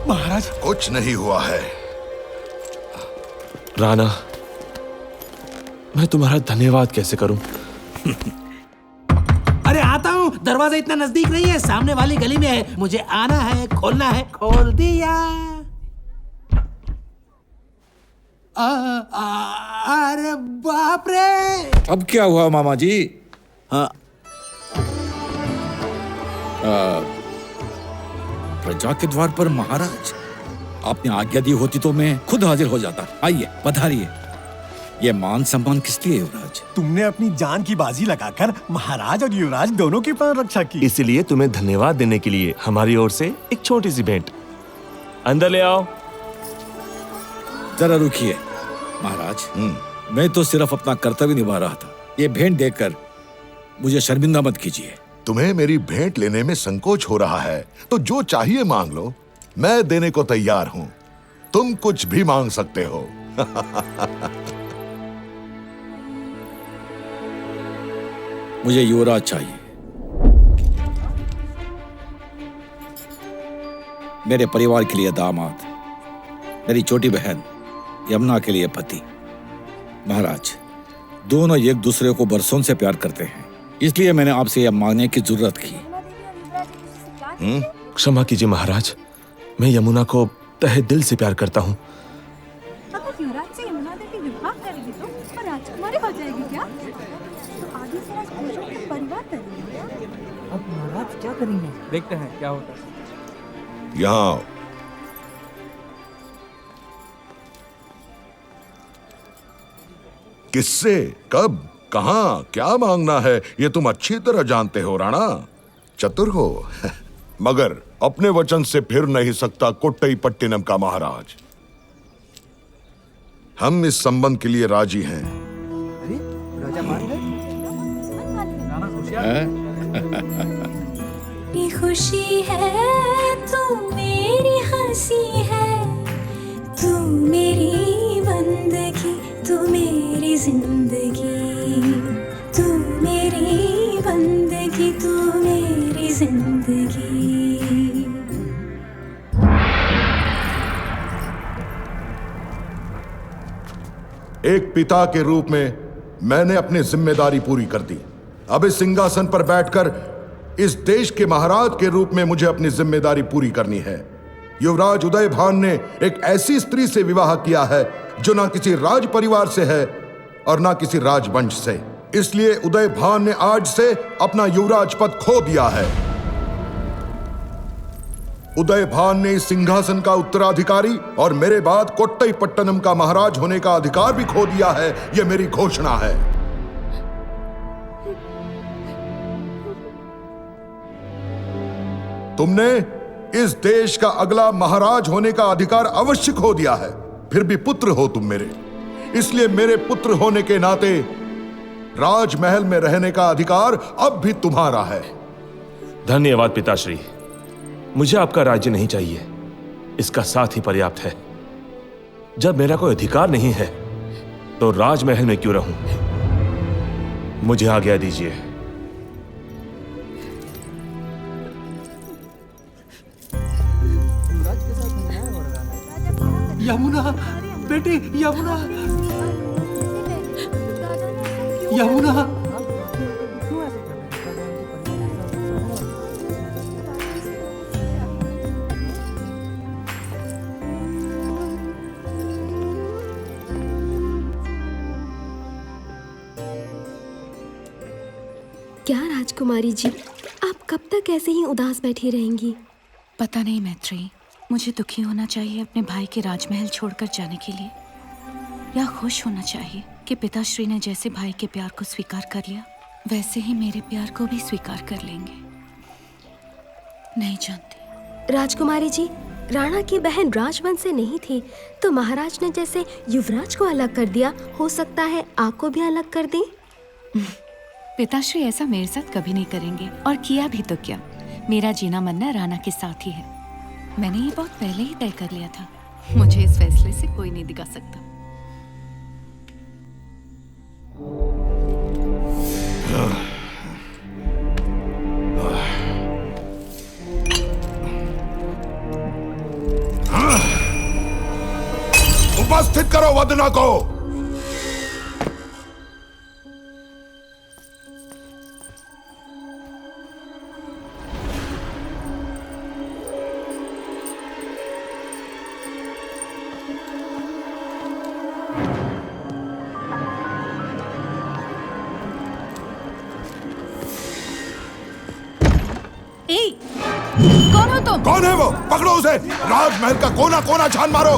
महाराज, कुछ नहीं हुआ है। राणा, मैं तुम्हारा धन्यवाद कैसे करूं? अरे आता हूँ, दरवाजा इतना नजदीक नहीं है, सामने वाली गली में है। मुझे आना है, खोलना है। खोल दिया। अरे बाप रे! अब क्या हुआ मामा जी? हाँ, प्रजा के द्वार पर महाराज, आपने आज्ञा दी होती तो मैं खुद हाजिर हो जाता। आइए, पधारिए। ये मान सम्मान किस लिए युवराज? तुमने अपनी जान की बाजी लगाकर महाराज और युवराज दोनों की प्राण रक्षा की। इसलिए तुम्हें धन्यवाद देने के लिए हमारी ओर से एक छोटी सी भेंट। अंदर ले आओ। जरा रुकिए महाराज, मैं तो सिर्फ अपना कर्तव्य निभा रहा था। ये भेंट देकर मुझे शर्मिंदा मत कीजिए। तुम्हें मेरी भेंट लेने में संकोच हो रहा है तो जो चाहिए मांग लो, मैं देने को तैयार हूं। तुम कुछ भी मांग सकते हो। मुझे युवराज चाहिए, मेरे परिवार के लिए दामाद, मेरी छोटी बहन यमुना के लिए पति। महाराज, दोनों एक दूसरे को बरसों से प्यार करते हैं, इसलिए मैंने आपसे यह मांगने की जरूरत की। क्षमा कीजिए महाराज, मैं यमुना को तहे दिल से प्यार करता हूँ। अगर युवराज से यमुना देवी विवाह करेगी तो राजकुमारी हो जाएगी क्या? तो आगे से राजकुमारों का परिवार करेंगे। अब महाराज क्या करेंगे? देखते हैं क्या होता है। यहाँ किससे, कब, कहां, क्या मांगना है, ये तुम अच्छी तरह जानते हो राणा। चतुर हो। मगर अपने वचन से फिर नहीं सकता कोट्टईपट्टिनम का महाराज। हम इस संबंध के लिए राजी हैं। राजा मान गए? ये खुशी है, तू मेरी हंसी है, तू मेरी बंदगी, तू मेरी जिंदगी, तू मेरी बंदगी, तू मेरी जिंदगी। एक पिता के रूप में मैंने अपनी जिम्मेदारी पूरी कर दी। अब इस सिंहासन पर बैठकर इस देश के महाराज के रूप में मुझे अपनी जिम्मेदारी पूरी करनी है। युवराज उदयभान ने एक ऐसी स्त्री से विवाह किया है जो ना किसी राज परिवार से है और ना किसी राजवंश से। इसलिए उदयभान ने आज से अपना युवराज पद खो दिया है। उदयभान ने इस सिंहासन का उत्तराधिकारी और मेरे बाद कोट्टईपट्टनम का महाराज होने का अधिकार भी खो दिया है। यह मेरी घोषणा है। तुमने इस देश का अगला महाराज होने का अधिकार अवश्य खो दिया है, फिर भी पुत्र हो तुम मेरे। इसलिए मेरे पुत्र होने के नाते राजमहल में रहने का अधिकार अब भी तुम्हारा है। धन्यवाद पिताश्री, मुझे आपका राज्य नहीं चाहिए, इसका साथ ही पर्याप्त है। जब मेरा कोई अधिकार नहीं है तो राजमहल में क्यों रहूं? मुझे आज्ञा दीजिए। यमुना, बेटी यमुना, यमुना। क्या राजकुमारी जी, आप कब तक ऐसे ही उदास बैठी रहेंगी? पता नहीं मैत्री, मुझे दुखी होना चाहिए अपने भाई के राजमहल छोड़कर जाने के लिए, या खुश होना चाहिए कि पिताश्री ने जैसे भाई के प्यार को स्वीकार कर लिया वैसे ही मेरे प्यार को भी स्वीकार कर लेंगे। नहीं जानती। राजकुमारी जी, राणा की बहन राजवंश से नहीं थी तो महाराज ने जैसे युवराज को अलग कर दिया, हो सकता है आपको भी अलग कर दें। पिताश्री ऐसा मेरे साथ कभी नहीं करेंगे, और किया भी तो क्या, मेरा जीना मरना राणा के साथ ही है। मैंने ये बहुत पहले ही तय कर लिया था। मुझे इस फैसले से कोई नहीं दिखा सकता। उपस्थित करो वदना को। कौन हो तुम? कौन है वो? पकड़ो उसे। राजमहल का कोना कोना छान मारो।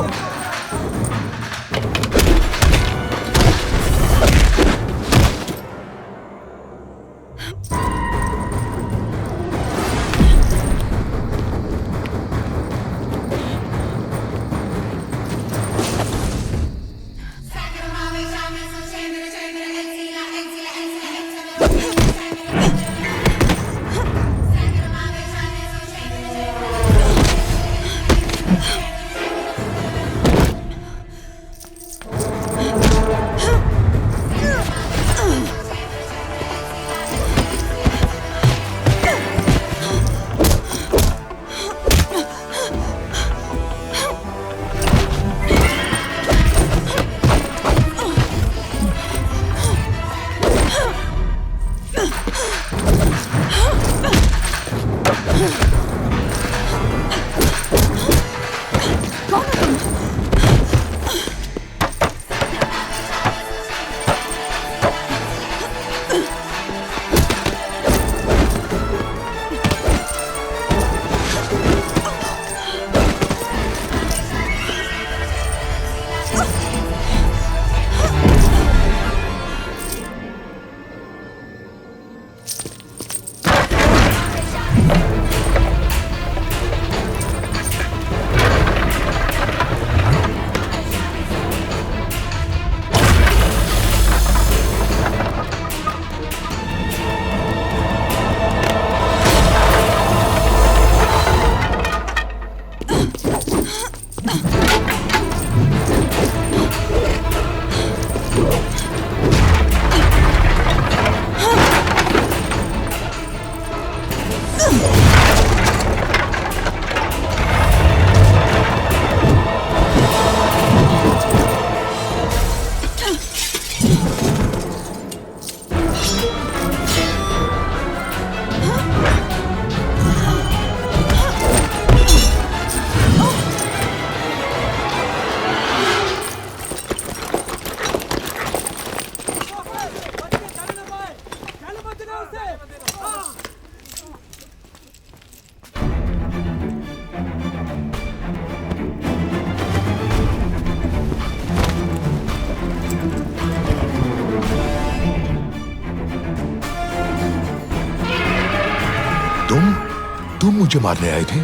तुम मुझे मारने आए थे?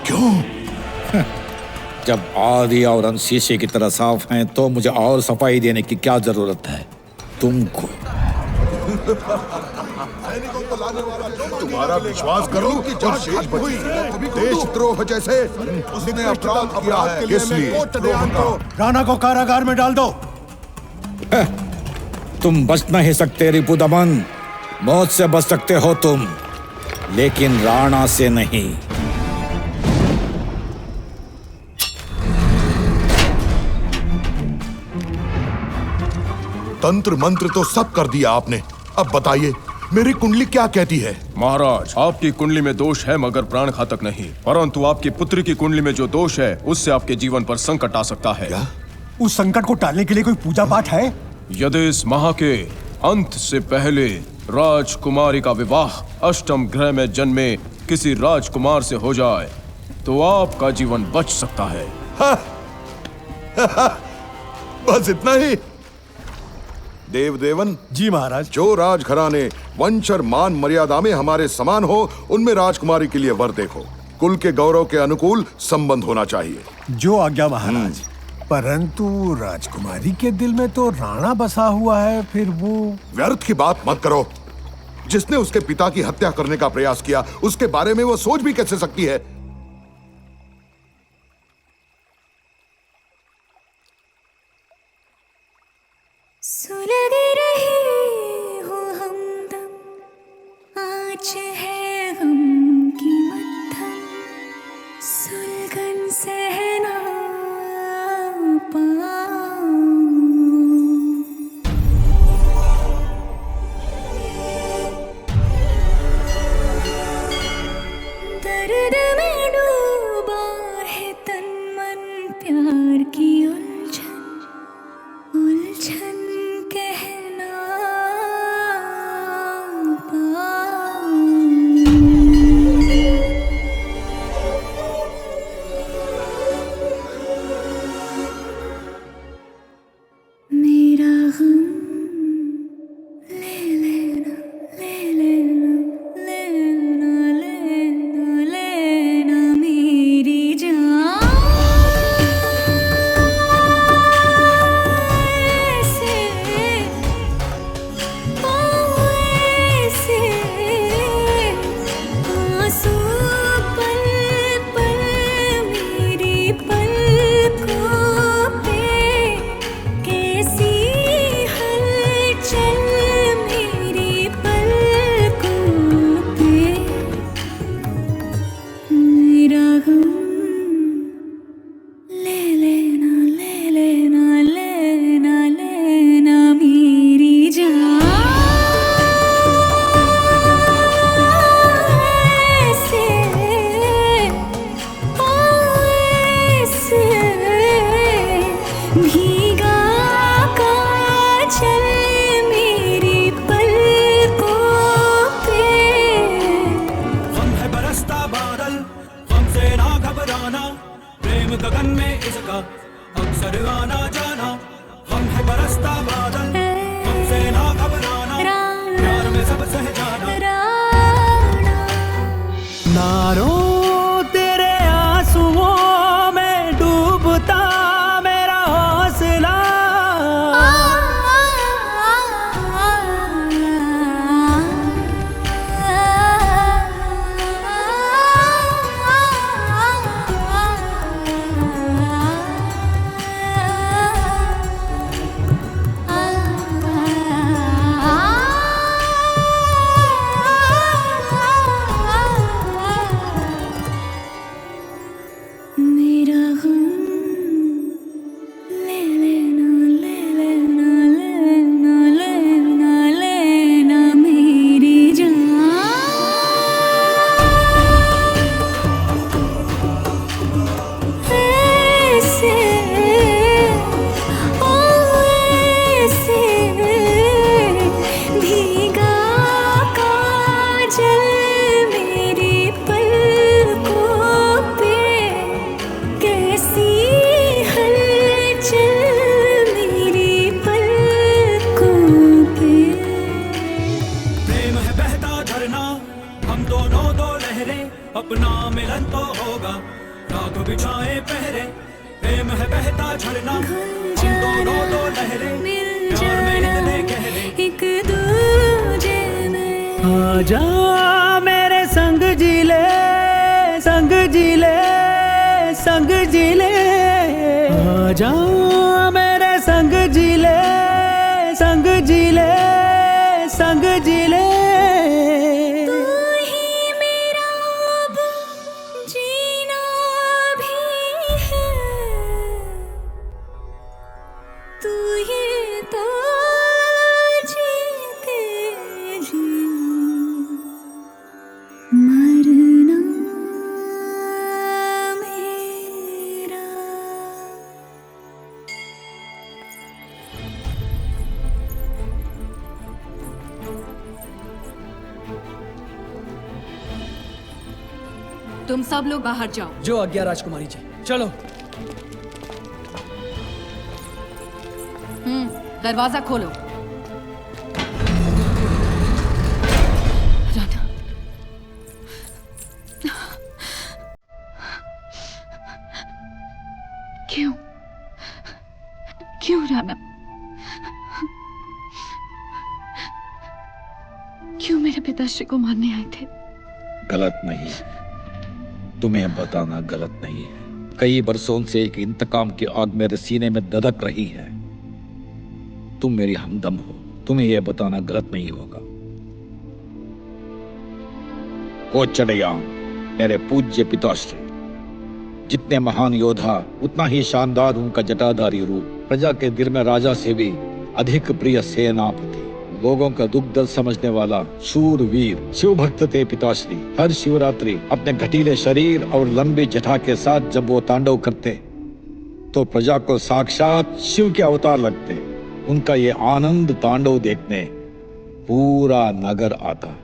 क्यों? जब आदि और अंश शीशे की तरह साफ हैं, तो मुझे और सफाई देने की क्या जरूरत है तुमको? तुम्हारा विश्वास करो कि जब शेष बची देशद्रोह जैसे उसने अपराध किया है, इसलिए राणा को कारागार में डाल दो। तुम बच नहीं सकते रिपुदमन। मौत से बच सकते हो तुम, लेकिन राणा से नहीं। तंत्र मंत्र तो सब कर दिया आपने, अब बताइए मेरी कुंडली क्या कहती है? महाराज, आपकी कुंडली में दोष है मगर प्राण घातक नहीं, परंतु आपकी पुत्री की कुंडली में जो दोष है उससे आपके जीवन पर संकट आ सकता है। क्या? उस संकट को टालने के लिए कोई पूजा पाठ है? यदि इस माह के अंत से पहले राजकुमारी का विवाह अष्टम ग्रह में जन्मे किसी राजकुमार से हो जाए तो आपका जीवन बच सकता है। बस इतना ही? देवदेवन जी महाराज। जो राजघराने वंश और मान मर्यादा में हमारे समान हो, उनमें राजकुमारी के लिए वर देखो। कुल के गौरव के अनुकूल संबंध होना चाहिए। जो आज्ञा महाराज। परंतु राजकुमारी के दिल में तो राणा बसा हुआ है, फिर वो। व्यर्थ की बात मत करो। जिसने उसके पिता की हत्या करने का प्रयास किया, उसके बारे में वो सोच भी कैसे सकती है? सुलग रहे हो हमदम, आँच है गम की मत्थम, सुलगन सहना पाऊं। दर्द में डूबा है तन मन, प्यार की उलझन उलझन कहना मेरा गम ले लेना, ले लेना, लेना, लेना, लेना मेरी जान। गगन में इसका अक्सर आना जाना, हम है बरसता बादल, हमसे ना घबराना, प्यार में सब सह जाना। नारो तेरे आंसुओं में डूबता मेरा हौसला, ठहरे, अपना मिलन तो होगा, राग बिछाए पहरे, प्रेम है बहता झरना, हम दोनों दो लहरे, प्यार में इतने गहरे, एक दूजे में आजा मेरे संग जी ले, संग जी ले, संग जी ले, आजा मेरे संग जी ले, संग जी ले, संग जी ले। तू ही मेरा अब जीना भी है, तू ही तो जीते जी मरना मेरा। तुम सब लोग बाहर जाओ। जो आज्ञा राजकुमारी जी। चलो। दरवाजा खोलो। राणा, क्यों क्यों राणा, क्यों मेरे पिताश्री को मारने आए थे? गलत नहीं, तुम्हें बताना गलत नहीं है। कई बरसों से एक इंतकाम की आग मेरे सीने में दधक रही है। तुम मेरी हमदम हो, तुम्हें यह बताना गलत नहीं होगा। कोचड़िया मेरे पूज्य पिताश्री, जितने महान योद्धा उतना ही शानदार उनका जटाधारी रूप। प्रजा के दिल में राजा से भी अधिक प्रिय सेनापति, लोगों का दुख दर्द समझने वाला शूरवीर, शिव भक्त थे पिताश्री। हर शिवरात्रि अपने घटीले शरीर और लंबी जटा के साथ जब वो तांडव करते तो प्रजा को साक्षात शिव के अवतार लगते। उनका ये आनंद तांडव देखने पूरा नगर आता।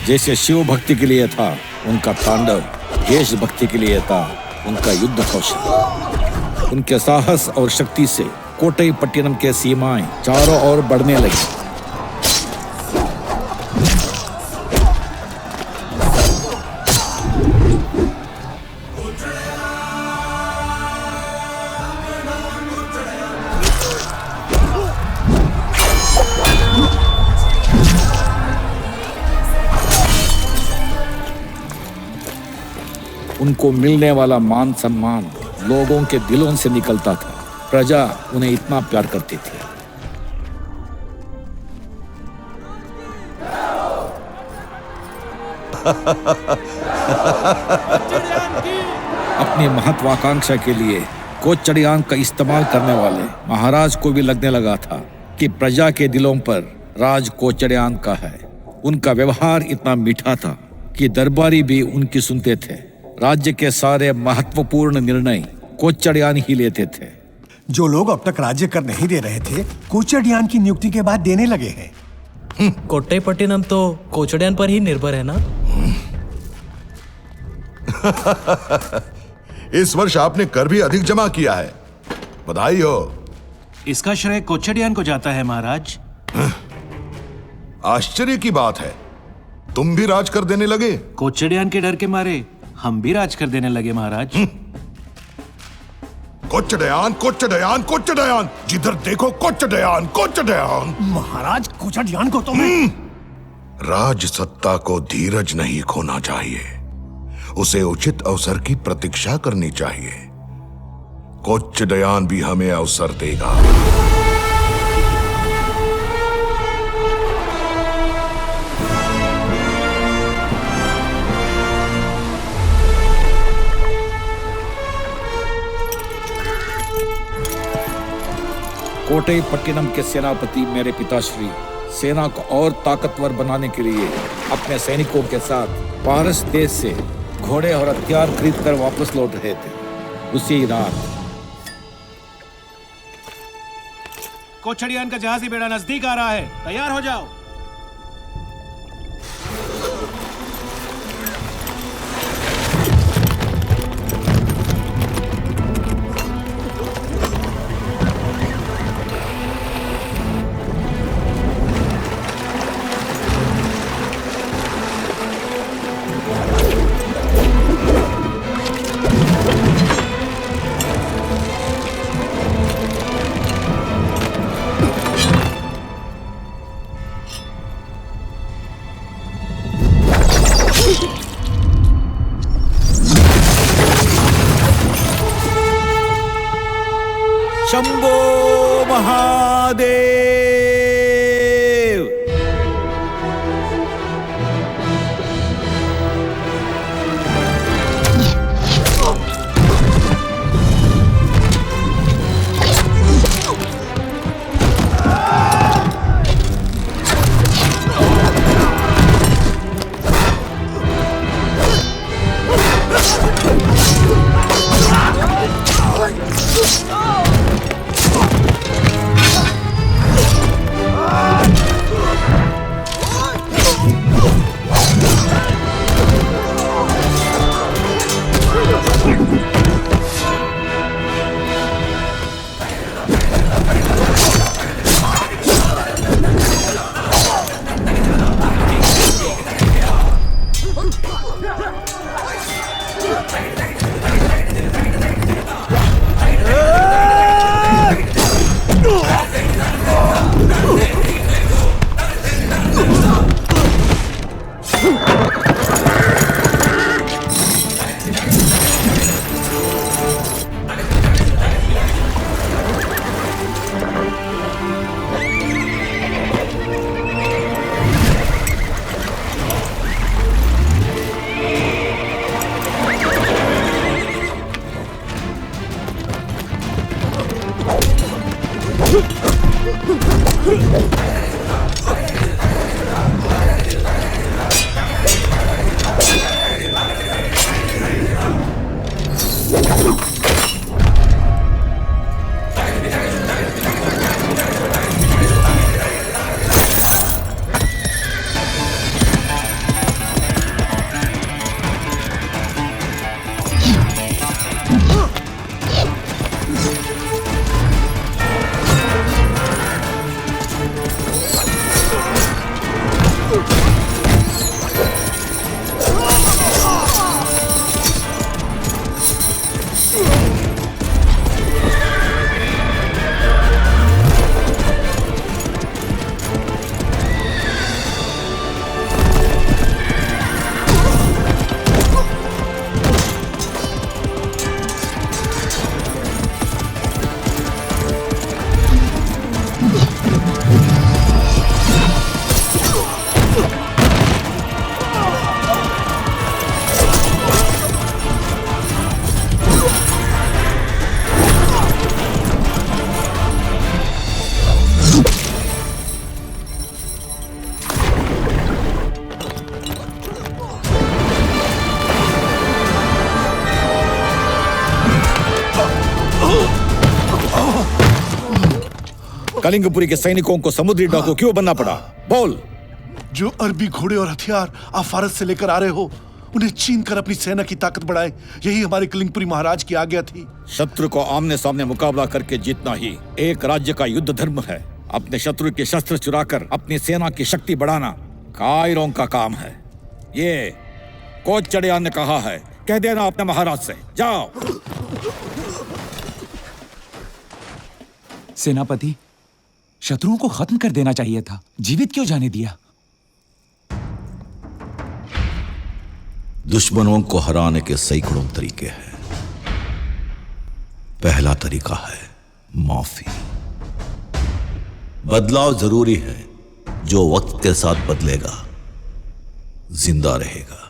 जैसे शिव भक्ति के लिए था उनका तांडव, देश भक्ति के लिए था उनका युद्ध कौशल। उनके साहस और शक्ति से कोट्टईपट्टिनम के सीमाएं चारों ओर बढ़ने लगी। उनको मिलने वाला मान सम्मान लोगों के दिलों से निकलता था। प्रजा उन्हें इतना प्यार करती थी। अपनी महत्वाकांक्षा के लिए कोच्चडियान का इस्तेमाल करने वाले महाराज को भी लगने लगा था कि प्रजा के दिलों पर राज कोच्चडियान का है। उनका व्यवहार इतना मीठा था कि दरबारी भी उनकी सुनते थे। राज्य के सारे महत्वपूर्ण निर्णय कोच्चडियान ही लेते थे। जो लोग अब तक राज्य कर नहीं दे रहे थे, कोच्चडियान की नियुक्ति के बाद देने लगे हैं। कोट्टईपट्टिनम तो कोच्चडियान पर ही निर्भर है ना? इस वर्ष आपने कर भी अधिक जमा किया है, बधाई हो। इसका श्रेय कोच्चडियान को जाता है महाराज। आश्चर्य की बात है, तुम भी राज कर देने लगे। कोच्चडियान के डर के मारे हम भी राज कर देने लगे महाराज। कोच्चडियान कोच्चडियान कोच्चडियान, जिधर देखो कोच्चडियान कोच्चडियान। महाराज कोच्चडियान को तो मैं राज सत्ता को धीरज नहीं खोना चाहिए, उसे उचित अवसर की प्रतीक्षा करनी चाहिए। कोच्चडियान भी हमें अवसर देगा। कोट्टईपट्टिनम के सेनापति मेरे पिताश्री सेना को और ताकतवर बनाने के लिए अपने सैनिकों के साथ पारस देश से घोड़े और हथियार खरीद कर वापस लौट रहे थे। उसी रात कोच्चडियान का जहाजी बेड़ा नजदीक आ रहा है, तैयार हो जाओ। शंभो महादेव। कलिंगपुरी के सैनिकों को समुद्री डाकू क्यों बनना पड़ा? बोल। जो अरबी घोड़े और हथियार आप फारस से लेकर आ रहे हो, उन्हें छीन कर अपनी सेना की ताकत बढ़ाए, यही हमारे कलिंगपुरी महाराज की आज्ञा थी। शत्रु को आमने सामने मुकाबला करके जीतना ही एक राज्य का युद्ध धर्म है। अपने शत्रु के शस्त्र चुराकर अपनी सेना की शक्ति बढ़ाना कायरों का काम है। ये कोच चढ़ियान ने कहा है, कह देना अपने महाराज से। जाओ। सेनापति, शत्रुओं को खत्म कर देना चाहिए था, जीवित क्यों जाने दिया? दुश्मनों को हराने के सैकड़ों तरीके हैं। पहला तरीका है माफी। बदलाव जरूरी है, जो वक्त के साथ बदलेगा जिंदा रहेगा।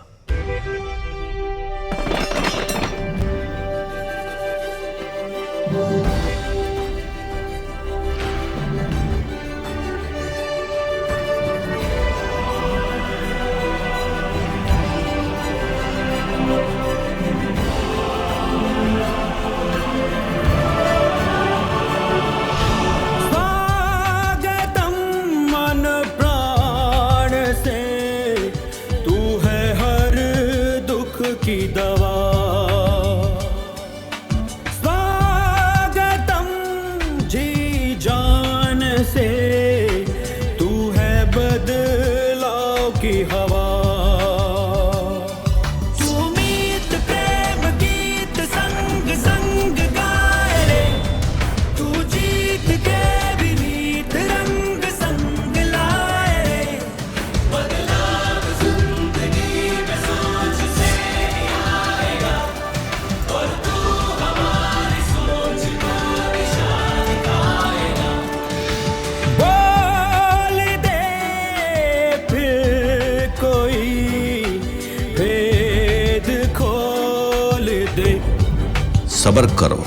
सब्र करो,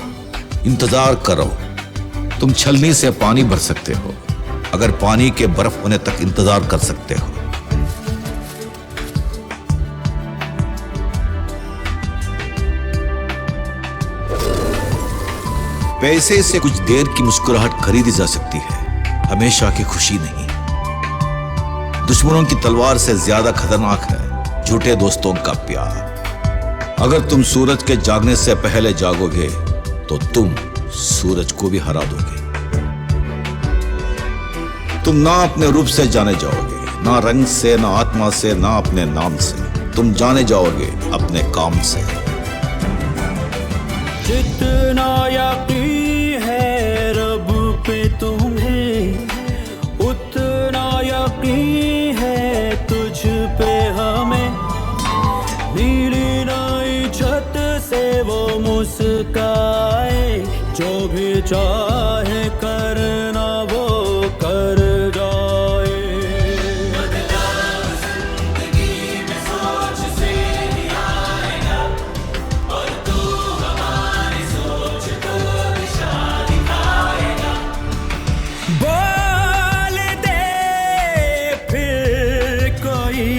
इंतजार करो। तुम छलनी से पानी भर सकते हो, अगर पानी के बर्फ होने तक इंतजार कर सकते हो। पैसे से कुछ देर की मुस्कुराहट खरीदी जा सकती है, हमेशा की खुशी नहीं। दुश्मनों की तलवार से ज्यादा खतरनाक है झूठे दोस्तों का प्यार। अगर तुम सूरज के जागने से पहले जागोगे तो तुम सूरज को भी हरा दोगे। तुम ना अपने रूप से जाने जाओगे, ना रंग से, ना आत्मा से, ना अपने नाम से। तुम जाने जाओगे अपने काम से। जितना यकीन है रब पे तुम्हें, उतना यकीन है तुझ पे हमें। नीली नई छत से वो मुस्काए, जो भी चाहे करना वो कर जाए। बदलाव जिंदगी में सोच से ही आएगा, और तू हमारी सोच को दिशा दिखाएगा। बोल दे फिर कोई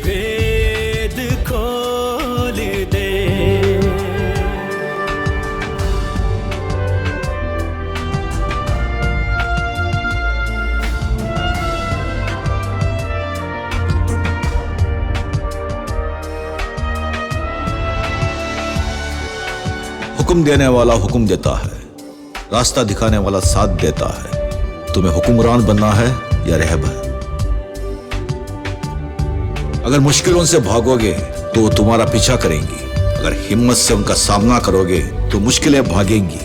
भेद खोल दे। हुक्म देने वाला हुक्म देता है, रास्ता दिखाने वाला साथ देता है। तुम्हें हुक्मरान बनना है या रहबर? अगर मुश्किलों से भागोगे तो वो तुम्हारा पीछा करेंगी, अगर हिम्मत से उनका सामना करोगे तो मुश्किलें भागेंगी।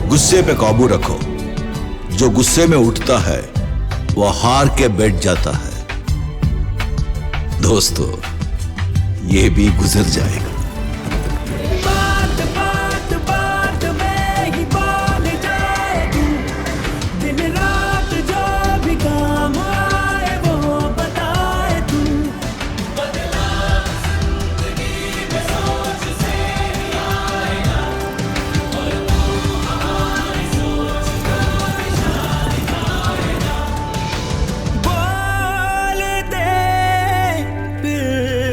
गुस्से पे काबू रखो। जो गुस्से में उठता है वो हार के बैठ जाता है। दोस्तों, ये भी गुजर जाएगा। बात बात बात में ही बोल जाए तू, दिन रात जो भी काम आए वो बताए तू। बदलाव जिंदगी में सोच से ही आएगा, और तू हमारी सोच को दिशा दिखाएगा। बोल दे फिर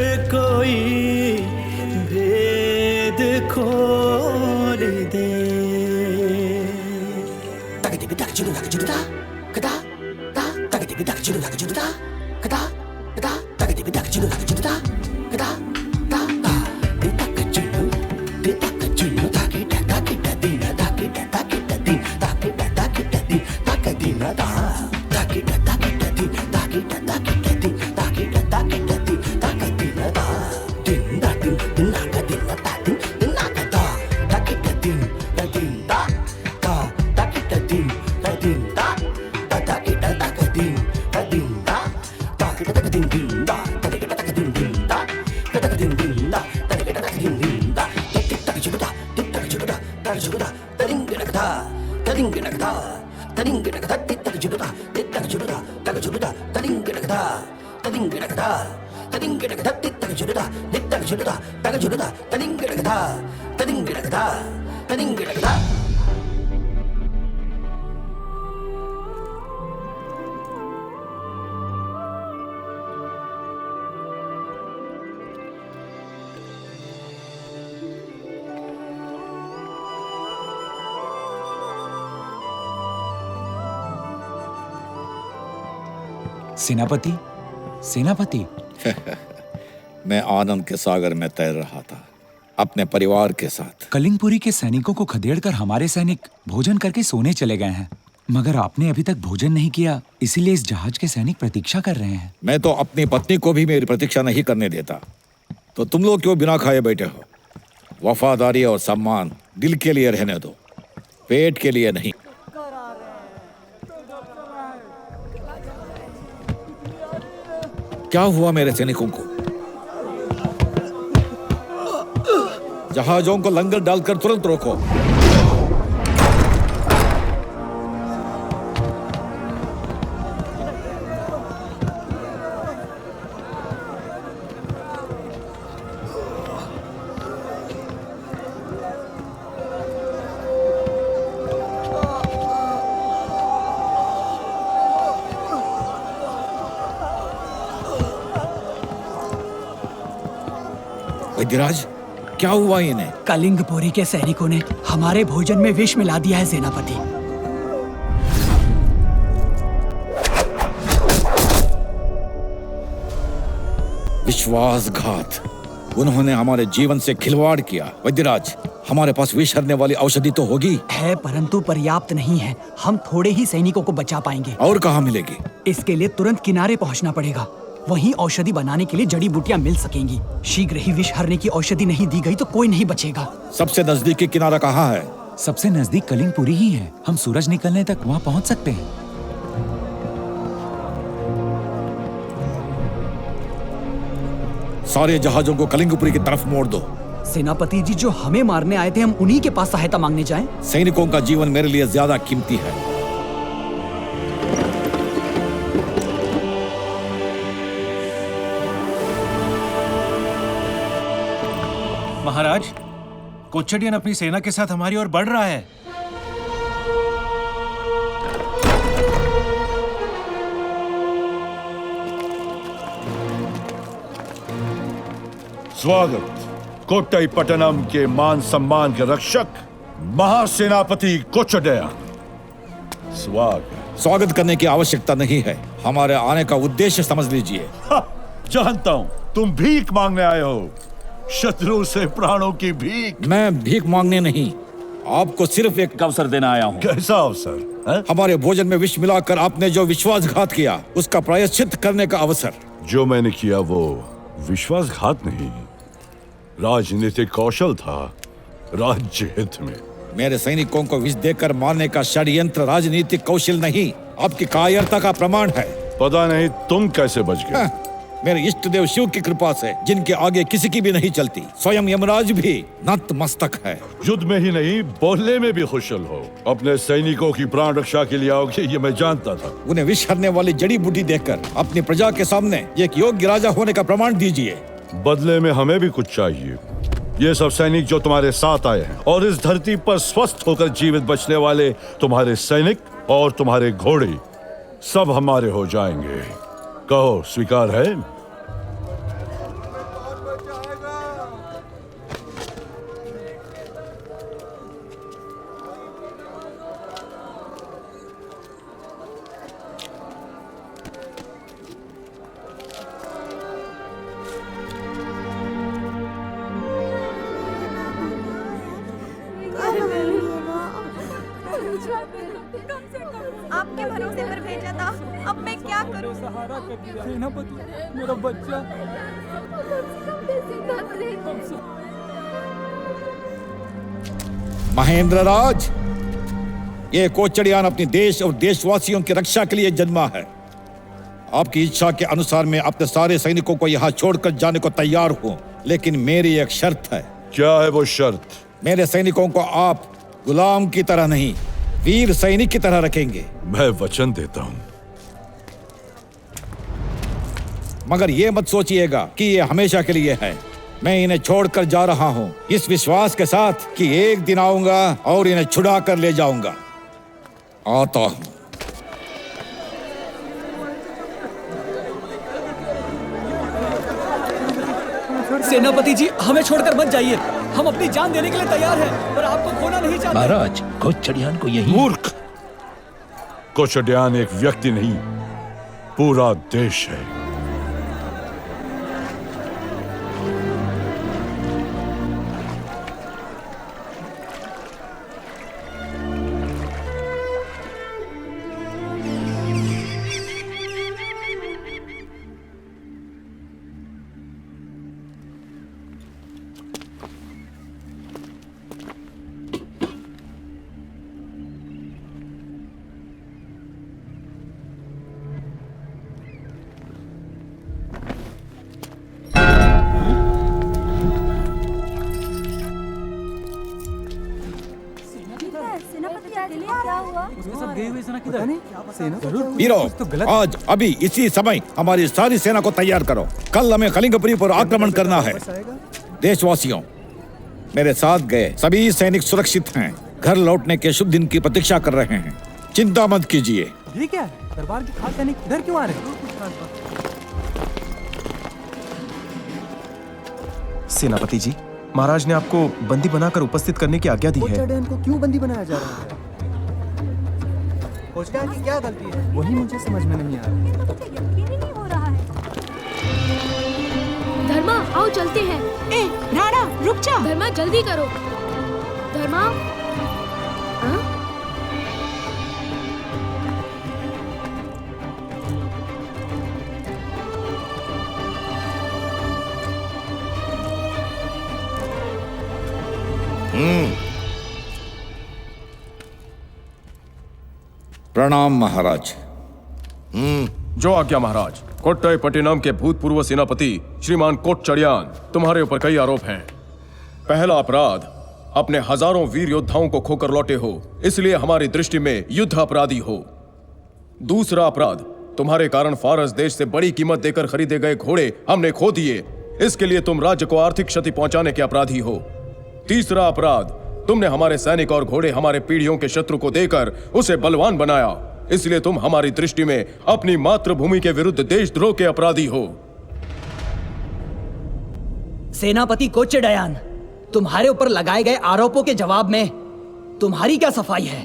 सेनापति, सेनापति। मैं आनंद के सागर में तैर रहा था अपने परिवार के साथ। कलिंगपुरी के सैनिकों को खदेड़कर हमारे सैनिक भोजन करके सोने चले गए हैं, मगर आपने अभी तक भोजन नहीं किया, इसीलिए इस जहाज के सैनिक प्रतीक्षा कर रहे हैं। मैं तो अपनी पत्नी को भी मेरी प्रतीक्षा नहीं करने देता, तो तुम लोग क्यों बिना खाए बैठे हो? वफादारी और सम्मान दिल के लिए रहने दो, पेट के लिए नहीं। क्या हुआ मेरे सैनिकों को? जहाजों को लंगर डालकर तुरंत रोको। वैद्यराज, क्या हुआ इन्हें? कलिंगपुरी के सैनिकों ने हमारे भोजन में विष मिला दिया है सेनापति। विश्वासघात, उन्होंने हमारे जीवन से खिलवाड़ किया। वैद्यराज, हमारे पास विष हरने वाली औषधि तो होगी? है, परंतु पर्याप्त नहीं है। हम थोड़े ही सैनिकों को बचा पाएंगे। और कहाँ मिलेगी? इसके लिए तुरंत किनारे पहुंचना पड़ेगा। वहीं औषधि बनाने के लिए जड़ी बूटियां मिल सकेंगी। शीघ्र ही विष हरने की औषधि नहीं दी गई तो कोई नहीं बचेगा। सबसे नजदीकी किनारा कहाँ है? सबसे नजदीक कलिंगपुरी ही है। हम सूरज निकलने तक वहाँ पहुँच सकते हैं। सारे जहाजों को कलिंगपुरी की तरफ मोड़ दो। सेनापति जी, जो हमें मारने आए थे, हम उन्हीं के पास सहायता मांगने जाएं? सैनिकों का जीवन मेरे लिए ज्यादा कीमती है। महाराज, कोच्छडियन अपनी सेना के साथ हमारी ओर बढ़ रहा है। स्वागत कोट्टई पट्टनम के मान सम्मान के रक्षक महासेनापति कोच्छडियन। स्वागत करने की आवश्यकता नहीं है। हमारे आने का उद्देश्य समझ लीजिए। जानता हूं तुम भीख मांगने आए हो, शत्रु से प्राणों की भीख। मैं भीख मांगने नहीं, आपको सिर्फ एक अवसर देना आया हूँ। कैसा अवसर? हमारे भोजन में विष मिलाकर आपने जो विश्वासघात किया, उसका प्रायश्चित करने का अवसर। जो मैंने किया वो विश्वासघात नहीं, राजनीतिक कौशल था, राज्य हित में। मेरे सैनिकों को विष देकर मारने का षड्यंत्र राजनीतिक कौशल नहीं, आपकी कायरता का प्रमाण है। पता नहीं तुम कैसे बच गए। मेरे इष्ट देव शिव की कृपा से, जिनके आगे किसी की भी नहीं चलती, स्वयं यमराज भी नतमस्तक है। युद्ध में ही नहीं, बोलने में भी कुशल हो। अपने सैनिकों की प्राण रक्षा के लिए आओगे, ये मैं जानता था। उन्हें विष हरने वाली जड़ी बूटी देकर अपनी प्रजा के सामने एक योग्य राजा होने का प्रमाण दीजिए। बदले में हमें भी कुछ चाहिए। ये सब सैनिक जो तुम्हारे साथ आए हैं और इस धरती पर स्वस्थ होकर जीवित बचने वाले तुम्हारे सैनिक और तुम्हारे घोड़े सब हमारे हो जाएंगे। कहो, स्वीकार है? आपके भरोसे पर भेजा था, अब मैं क्या करूं? सहारा कर दिया सेनापति, मेरा बच्चा। महेंद्र राज, ये कोचड़ियान अपने देश और देशवासियों की रक्षा के लिए जन्मा है। आपकी इच्छा के अनुसार मैं अपने सारे सैनिकों को यहाँ छोड़कर जाने को तैयार हूँ, लेकिन मेरी एक शर्त है। क्या है वो शर्त? मेरे सैनिकों को आप गुलाम की तरह नहीं, वीर सैनिक की तरह रखेंगे। मैं वचन देता हूँ। मगर ये मत सोचिएगा कि ये हमेशा के लिए है। मैं इन्हें छोड़कर जा रहा हूँ इस विश्वास के साथ कि एक दिन आऊंगा और इन्हें छुड़ा कर ले जाऊंगा। आता हूँ। सेनापति जी, हमें छोड़कर मत जाइए। हम अपनी जान देने के लिए तैयार हैं, पर आपको खोना नहीं चाहते। महाराज, कोचड़ियान को यही। मूर्ख! कोचड़ियान एक व्यक्ति नहीं, पूरा देश है। वीरों, आज अभी इसी समय हमारी सारी सेना को तैयार करो। कल हमें कलिंगपुरी पर आक्रमण करना है। देशवासियों, मेरे साथ गए सभी सैनिक सुरक्षित हैं, घर लौटने के शुभ दिन की प्रतीक्षा कर रहे हैं। चिंता मत कीजिए। ये क्या? दरबार के खास सैनिक इधर क्यों आ रहे हैं? सेनापति जी, महाराज ने आपको बंदी बनाकर उपस्थित करने की आज्ञा दी है। कोचड़ियान को क्यों बंदी बनाया जा रहा है? कोचड़ियान की क्या गलती है? वही मुझे समझ में नहीं आ रहा। धर्मा, आओ चलते हैं। ए, राणा, रुक जा। धर्मा, जल्दी करो। धर्मा, हाँ? प्रणाम महाराज। जो आज्ञा महाराज। कोट्टयपट्टिनम के भूतपूर्व सेनापति श्रीमान कोटचड़ियान, तुम्हारे ऊपर कई आरोप हैं। पहला अपराध, अपने हजारों वीर योद्धाओं को खोकर लौटे हो, इसलिए हमारी दृष्टि में युद्ध अपराधी हो। दूसरा अपराध, तुम्हारे कारण फारस देश से बड़ी कीमत देकर खरीदे गए घोड़े हमने खो दिए, इसके लिए तुम राज्य को आर्थिक क्षति पहुंचाने के अपराधी हो। तीसरा अपराध, तुमने हमारे सैनिक और घोड़े हमारे पीढ़ियों के शत्रु को देकर उसे बलवान बनाया, इसलिए तुम हमारी दृष्टि में अपनी मातृभूमि के विरुद्ध देशद्रोह के अपराधी हो। सेनापति कोचड़ियान, तुम्हारे ऊपर लगाए गए आरोपों के जवाब में तुम्हारी क्या सफाई है?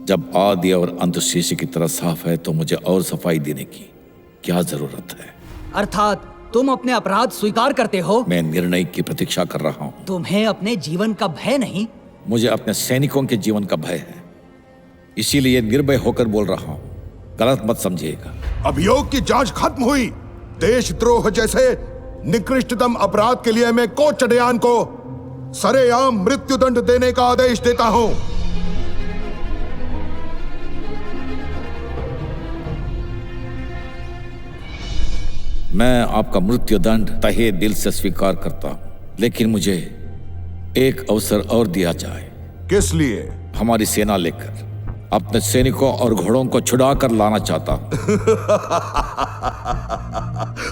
जब आदि और अंत शीशे की तरह साफ है तो मुझे और सफाई देने की क्या जरूरत है? अर्थात तुम अपने अपराध स्वीकार करते हो? मैं निर्णय की प्रतीक्षा कर रहा हूँ। तुम्हें अपने जीवन का भय नहीं? मुझे अपने सैनिकों के जीवन का भय है, इसीलिए निर्भय होकर बोल रहा हूँ। गलत मत समझिएगा। अभियोग की जांच खत्म हुई। देशद्रोह जैसे निकृष्टतम अपराध के लिए मैं कोचड़ियान को सरेआम मृत्युदंड देने का आदेश देता हूँ। मैं आपका मृत्युदंड तहे दिल से स्वीकार करता हूं, लेकिन मुझे एक अवसर और दिया जाए। किस लिए? हमारी सेना लेकर अपने सैनिकों और घोड़ों को छुड़ा कर लाना चाहता हूं।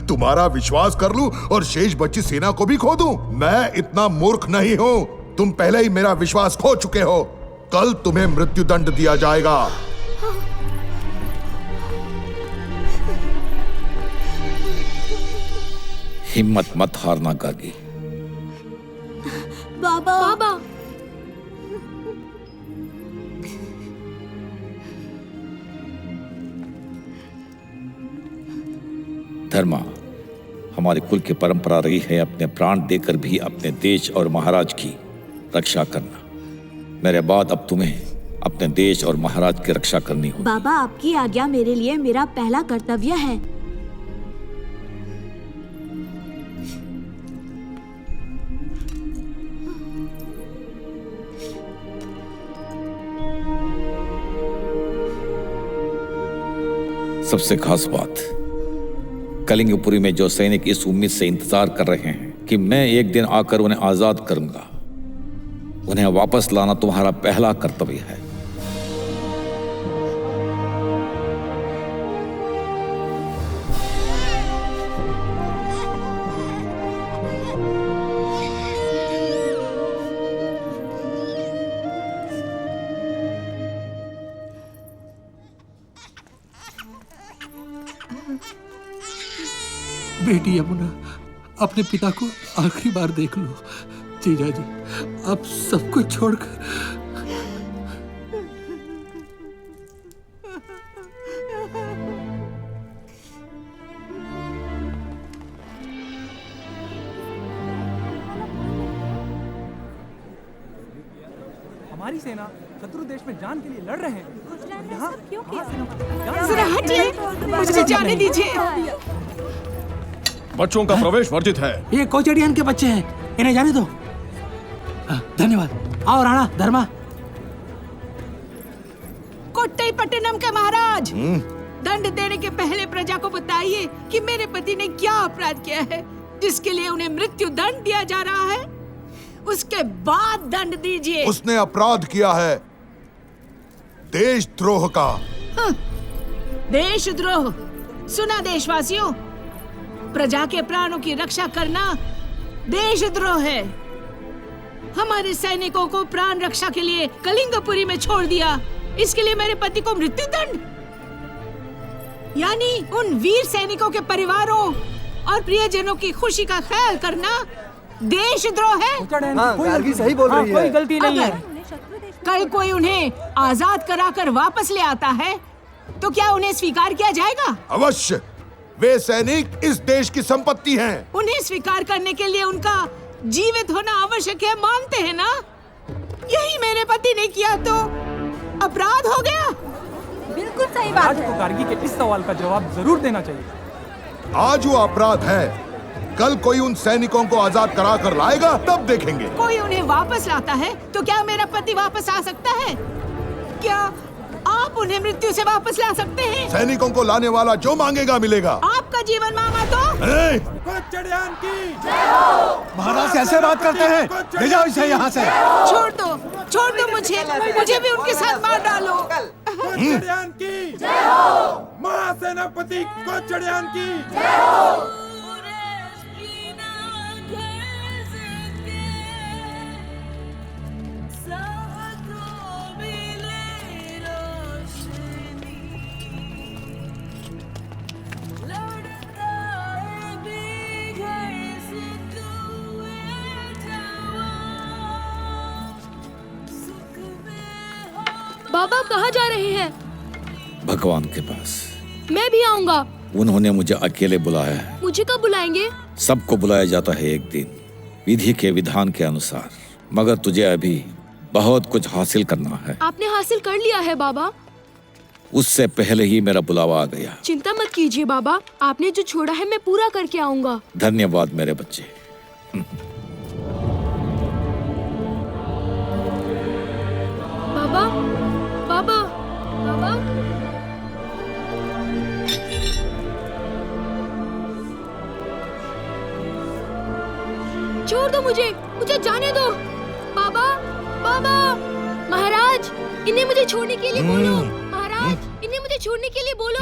तुम्हारा विश्वास कर लूं और शेष बची सेना को भी खो दूं? मैं इतना मूर्ख नहीं हूं। तुम पहले ही मेरा विश्वास खो चुके हो। कल तुम्हें मृत्युदंड दिया जाएगा। हिम्मत मत हारना गागी। बाबा, बाबा। धर्मा, हमारे कुल की परंपरा रही है अपने प्राण देकर भी अपने देश और महाराज की रक्षा करना। मेरे बाद अब तुम्हें अपने देश और महाराज की रक्षा करनी होगी। बाबा, आपकी आज्ञा मेरे लिए मेरा पहला कर्तव्य है। सबसे खास बात, कलिंगपुरी में जो सैनिक इस उम्मीद से इंतजार कर रहे हैं कि मैं एक दिन आकर उन्हें आजाद करूंगा, उन्हें वापस लाना तुम्हारा पहला कर्तव्य है। बेटी यमुना, अपने पिता को आखिरी बार देख लो। जीजा जी, अब सब कुछ छोड़कर हमारी सेना शत्रु देश में जान के लिए लड़ रहे हैं। यहाँ क्यों जरा हटिए, मुझे जाने दीजिए। बच्चों का प्रवेश वर्जित है। ये कोचडियान के बच्चे हैं, इन्हें जाने दो। धन्यवाद। आओ राणा धर्मा। कोट्टईपट्टनम के महाराज, दंड देने के पहले प्रजा को बताइए कि मेरे पति ने क्या अपराध किया है जिसके लिए उन्हें मृत्यु दंड दिया जा रहा है। उसके बाद दंड दीजिए। उसने अपराध किया है देशद्रोह का। देशद्रोह? सुना देशवासियों, प्रजा के प्राणों की रक्षा करना देशद्रोह है। हमारे सैनिकों को प्राण रक्षा के लिए कलिंगपुरी में छोड़ दिया, इसके लिए मेरे पति को मृत्यु दंड? यानी उन वीर सैनिकों के परिवारों और प्रियजनों की खुशी का ख्याल करना देशद्रोह है। गार्गी सही बोल रही है। कोई गलती नहीं है। कल कोई उन्हें आजाद कराकर वापस ले आता है तो क्या उन्हें स्वीकार किया जाएगा? अवश्य। वे सैनिक इस देश की संपत्ति हैं। उन्हें स्वीकार करने के लिए उनका जीवित होना आवश्यक है, मानते हैं ना? यही मेरे पति ने किया तो अपराध हो गया। बिल्कुल सही बात आज को गार्गी के इस सवाल का जवाब जरूर देना चाहिए। आज वो अपराध है, कल कोई उन सैनिकों को आजाद करा कर लाएगा, तब देखेंगे। कोई उन्हें वापस लाता है तो क्या मेरा पति वापस आ सकता है? क्या आप उन्हें मृत्यु से वापस ला सकते हैं? सैनिकों को लाने वाला जो मांगेगा मिलेगा। आपका जीवन मांगा तो? कोचडियान की महाराज ऐसे बात करते हैं, ले जाओ इसे यहाँ से। छोड़ दो मुझे भी उनके साथ मार डालो। कोचडियान की जय हो, महासेनापति कोचडियान की जय हो। बाबा कहाँ जा रहे हैं? भगवान के पास। मैं भी आऊंगा। उन्होंने मुझे अकेले बुलाया है। मुझे कब बुलाएंगे? सबको बुलाया जाता है एक दिन, विधि के विधान के अनुसार। मगर तुझे अभी बहुत कुछ हासिल करना है। आपने हासिल कर लिया है बाबा। उससे पहले ही मेरा बुलावा आ गया। चिंता मत कीजिए बाबा, आपने जो छोड़ा है मैं पूरा करके आऊंगा। धन्यवाद मेरे बच्चे। बाबा, बाबा, बाबा। छोड़ दो मुझे जाने दो। बाबा, बाबा, महाराज, इन्हें मुझे छोड़ने के लिए बोलो। महाराज, इन्हें मुझे छोड़ने के लिए बोलो।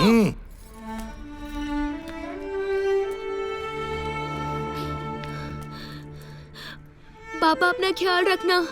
पापा अपना ख्याल रखना।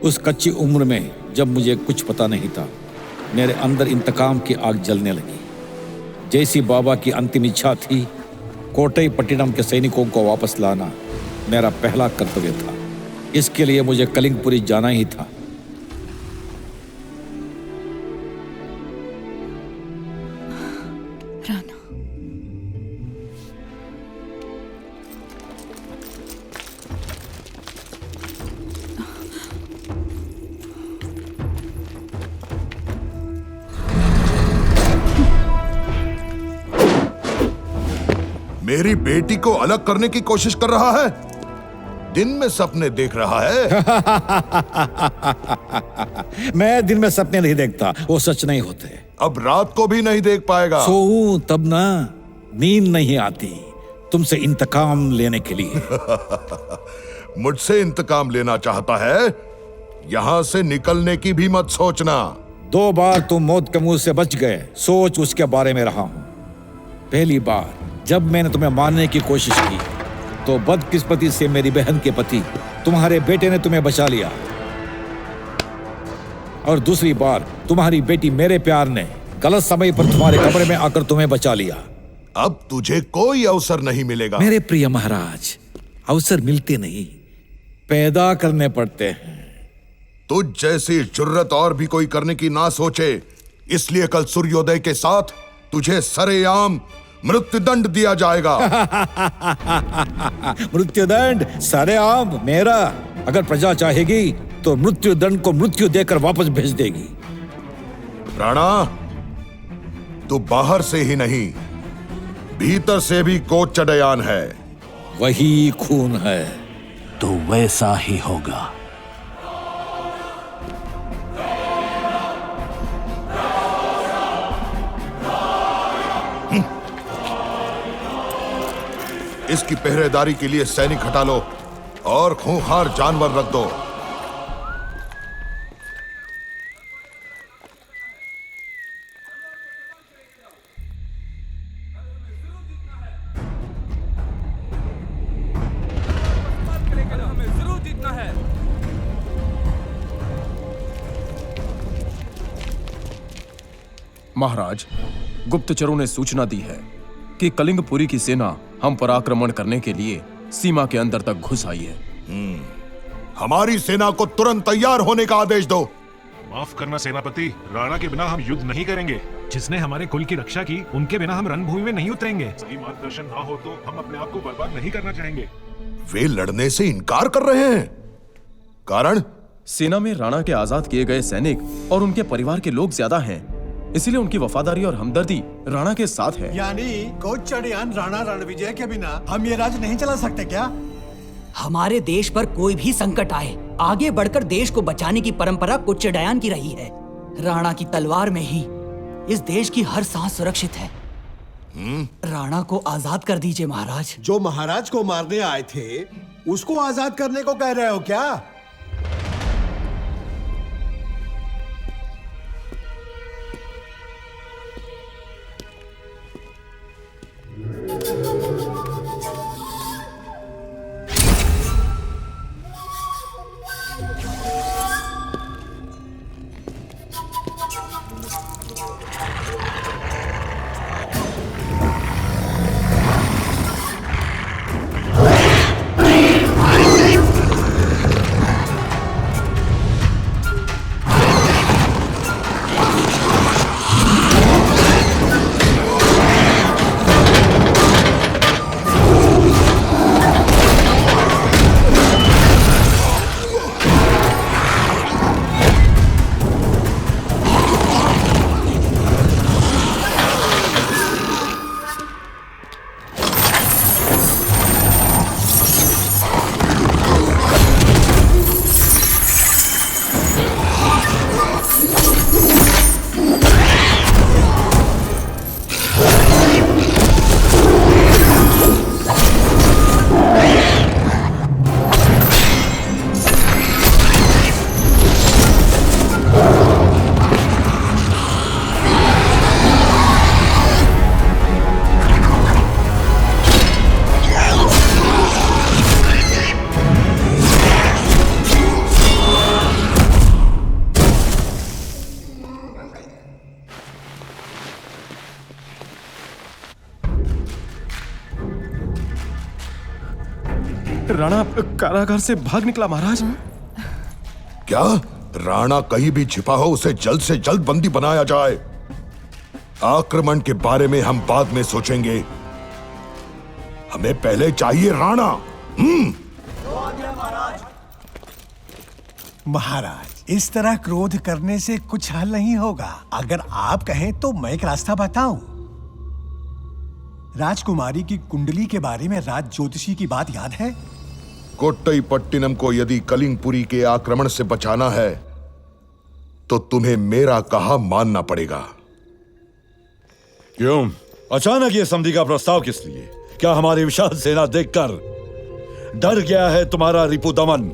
उस कच्ची उम्र में जब मुझे कुछ पता नहीं था, मेरे अंदर इंतकाम की आग जलने लगी। जैसी बाबा की अंतिम इच्छा थी, कोटई पट्टिनम के सैनिकों को वापस लाना मेरा पहला कर्तव्य था। इसके लिए मुझे कलिंगपुरी जाना ही था। राणा, मेरी बेटी को अलग करने की कोशिश कर रहा है। दिन में सपने देख रहा है। मैं दिन में सपने नहीं देखता, वो सच नहीं होते। अब रात को भी नहीं देख पाएगा। सोऊं तब ना, नींद नहीं आती तुमसे इंतकाम लेने के लिए। मुझसे इंतकाम लेना चाहता है? यहां से निकलने की भी मत सोचना। 2 बार तुम मौत के मुंह से बच गए, सोच उसके बारे में रहा हूं। पहली बार जब मैंने तुम्हें मारने की कोशिश की तो बदकिस्मती से मेरी बहन के पति तुम्हारे बेटे ने तुम्हें बचा लिया, और दूसरी बार तुम्हारी बेटी मेरे प्यार ने गलत समय पर तुम्हारे कमरे में आकर तुम्हें बचा लिया। अब तुझे कोई अवसर नहीं मिलेगा। मेरे प्रिय महाराज, अवसर मिलते नहीं, पैदा करने पड़ते हैं। तुझ जैसी जुर्रत और भी कोई करने की ना सोचे, इसलिए कल सूर्योदय के साथ तुझे सरेआम मृत्युदंड दिया जाएगा। मृत्युदंड सरेआम मेरा? अगर प्रजा चाहेगी तो मृत्युदंड को मृत्यु देकर वापस भेज देगी। राणा, तू बाहर से ही नहीं, भीतर से भी कोच्चडयान है। वही खून है तो वैसा ही होगा। इसकी पहरेदारी के लिए सैनिक हटा लो और खूंखार जानवर रख दो। हमें जरूर जीतना है। महाराज, गुप्तचरों ने सूचना दी है कि कलिंगपुरी की सेना हम पर आक्रमण करने के लिए सीमा के अंदर तक घुस आई है। हमारी सेना को तुरंत तैयार होने का आदेश दो। माफ करना सेनापति, राणा के बिना हम युद्ध नहीं करेंगे। जिसने हमारे कुल की रक्षा की, उनके बिना हम रणभूमि में नहीं उतरेंगे। सही मार्गदर्शन ना हो तो हम अपने आप को बर्बाद नहीं करना चाहेंगे। वे लड़ने से इनकार कर रहे हैं। कारण? सेना में राणा के आजाद किए गए सैनिक और उनके परिवार के लोग ज्यादा हैं, इसलिए उनकी वफादारी और हमदर्दी राणा के साथ है। यानी कोच्चडयान राणा रणविजय के बिना हम ये राज्य नहीं चला सकते क्या? हमारे देश पर कोई भी संकट आए, आगे बढ़कर देश को बचाने की परंपरा कोच्चडयान की रही है। राणा की तलवार में ही इस देश की हर सांस सुरक्षित है। राणा को आजाद कर दीजिए महाराज। जो महाराज को मारने आए थे उसको आजाद करने को कह रहे हो क्या? राणा कारागार से भाग निकला महाराज। क्या राणा कहीं भी छिपा हो उसे जल्द से जल्द बंदी बनाया जाए। आक्रमण के बारे में हम बाद में सोचेंगे, हमें पहले चाहिए राणा। महाराज, इस तरह क्रोध करने से कुछ हल नहीं होगा। अगर आप कहें तो मैं एक रास्ता बताऊं। राजकुमारी की कुंडली के बारे में राज ज्योतिषी की बात याद है? कोट्टईपट्टिनम को यदि कलिंगपुरी के आक्रमण से बचाना है तो तुम्हें मेरा कहा मानना पड़ेगा। क्यों अचानक ये संधि का प्रस्ताव किस लिए? क्या हमारी विशाल सेना देखकर डर गया है तुम्हारा रिपुदमन?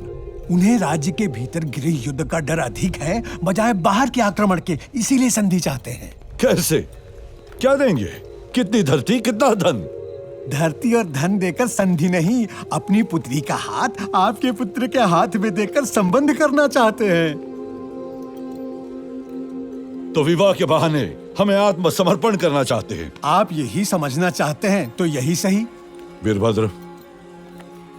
उन्हें राज्य के भीतर गृह युद्ध का डर अधिक है बजाय बाहर के आक्रमण के, इसीलिए संधि चाहते हैं। कैसे? क्या देंगे? कितनी धरती, कितना धन? धरती और धन देकर संधि नहीं, अपनी पुत्री का हाथ आपके पुत्र के हाथ में देकर संबंध करना चाहते हैं। तो विवाह के बहाने हमें आत्मसमर्पण करना चाहते हैं। आप यही समझना चाहते हैं तो यही सही। वीरभद्र,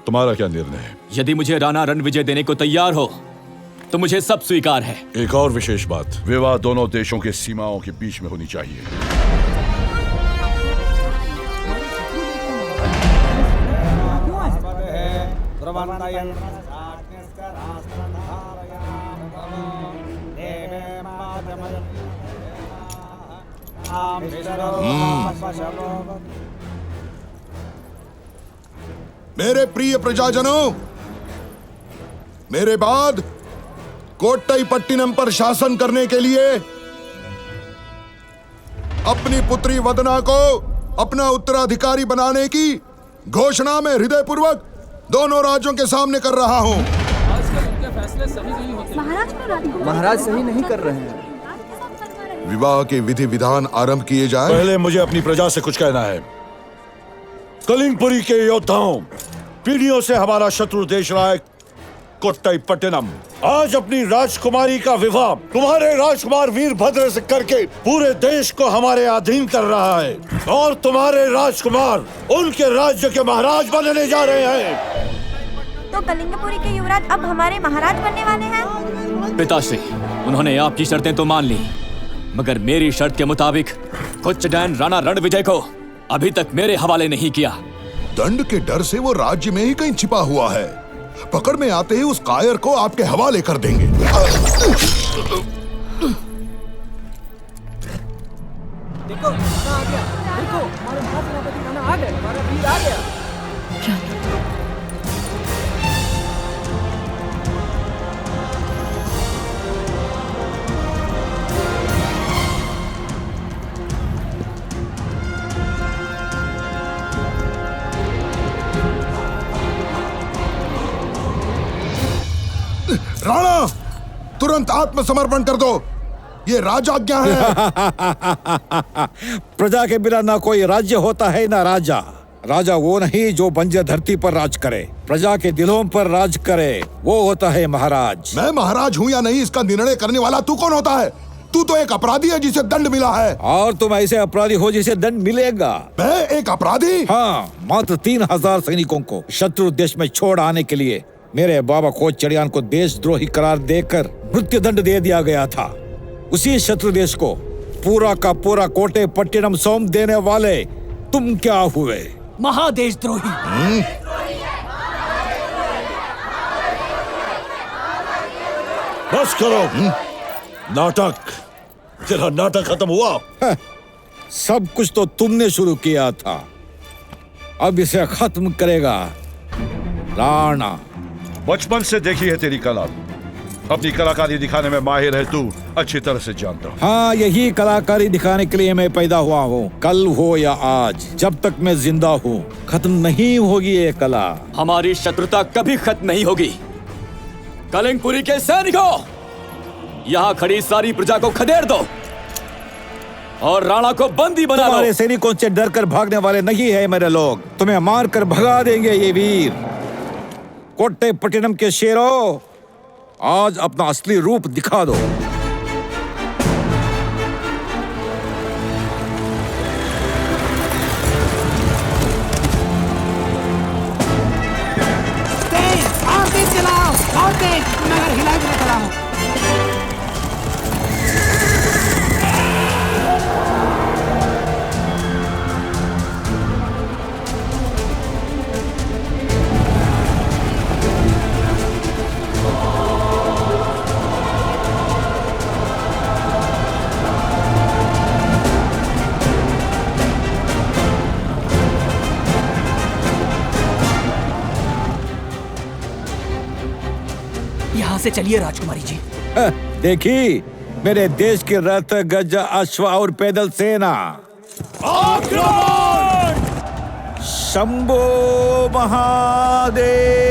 तुम्हारा क्या निर्णय है? यदि मुझे राणा रणविजय देने को तैयार हो तो मुझे सब स्वीकार है। एक और विशेष बात, विवाह दोनों देशों के सीमाओं के बीच में होनी चाहिए। मेरे प्रिय प्रजाजनों, मेरे बाद कोट्टईपट्टिनम पर शासन करने के लिए अपनी पुत्री वदना को अपना उत्तराधिकारी बनाने की घोषणा में हृदयपूर्वक दोनों राज्यों के सामने कर रहा हूं। फैसले सही नहीं होते। महाराज सही नहीं कर रहे हैं। विवाह के विधि विधान आरंभ किए जाए। पहले मुझे अपनी प्रजा से कुछ कहना है। कलिंगपुरी के योद्धाओं, पीढ़ियों से हमारा शत्रु देश रहा है कोट्टईपट्टिनम, आज अपनी राजकुमारी का विवाह तुम्हारे राजकुमार वीरभद्र से करके पूरे देश को हमारे अधीन कर रहा है और तुम्हारे राजकुमार उनके राज्य के महाराज बनने जा रहे हैं। तो कलिंगपुरी के युवराज अब हमारे महाराज बनने वाले हैं? पिताश्री, उन्होंने आपकी शर्तें तो मान ली, मगर मेरी शर्त के मुताबिक कोच्चीडायन राणा रणविजय को अभी तक मेरे हवाले नहीं किया। दंड के डर से वो राज्य में ही कहीं छिपा हुआ है। पकड़ में आते ही उस कायर को आपके हवाले कर देंगे। देखो आ गया, देखो हमारे महासेनापति राणा आ गए, हमारा वीर आ गया। राणा, तुरंत आत्मसमर्पण कर दो, ये राजाज्ञा है। प्रजा के बिना ना कोई राज्य होता है ना राजा। राजा वो नहीं जो बंजर धरती पर राज करे, प्रजा के दिलों पर राज करे, वो होता है महाराज। मैं महाराज हूँ या नहीं इसका निर्णय करने वाला तू कौन होता है? तू तो एक अपराधी है जिसे दंड मिला है। और तुम ऐसे अपराधी हो जिसे दंड मिलेगा। मैं एक अपराधी? हाँ, मात्र 3000 सैनिकों को शत्रु देश में छोड़ आने के लिए मेरे बाबा कोच्चीडायन को देशद्रोही करार देकर मृत्यु दंड दे दिया गया था। उसी शत्रु देश को पूरा का पूरा कोट्टईपट्टिनम सौंप देने वाले तुम क्या हुए? महादेशद्रोही। बस करो नाटक। तेरा नाटक खत्म हुआ। सब कुछ तो तुमने शुरू किया था, अब इसे खत्म करेगा राणा। बचपन से देखी है तेरी कला, अपनी कलाकारी दिखाने में माहिर है तू, अच्छी तरह से जानता हूँ। हाँ, यही कलाकारी दिखाने के लिए मैं पैदा हुआ हूँ। कल हो या आज, जब तक मैं जिंदा हूँ खत्म नहीं होगी ये कला। हमारी शत्रुता कभी खत्म नहीं होगी। कलिंगपुरी के सैनिकों, यहाँ खड़ी सारी प्रजा को खदेड़ दो और राणा को बंदी बना लो। तुम्हारे सैनिकों से डर कर भागने वाले नहीं है मेरे लोग, तुम्हें मार कर भगा देंगे ये वीर। कोट्टईपट्टिनम के शेरों, आज अपना असली रूप दिखा दो। यहाँ से चलिए राजकुमारी जी। देखी मेरे देश के रथ, गज, अश्व और पैदल सेना। आक्रमण! शंभो महादेव!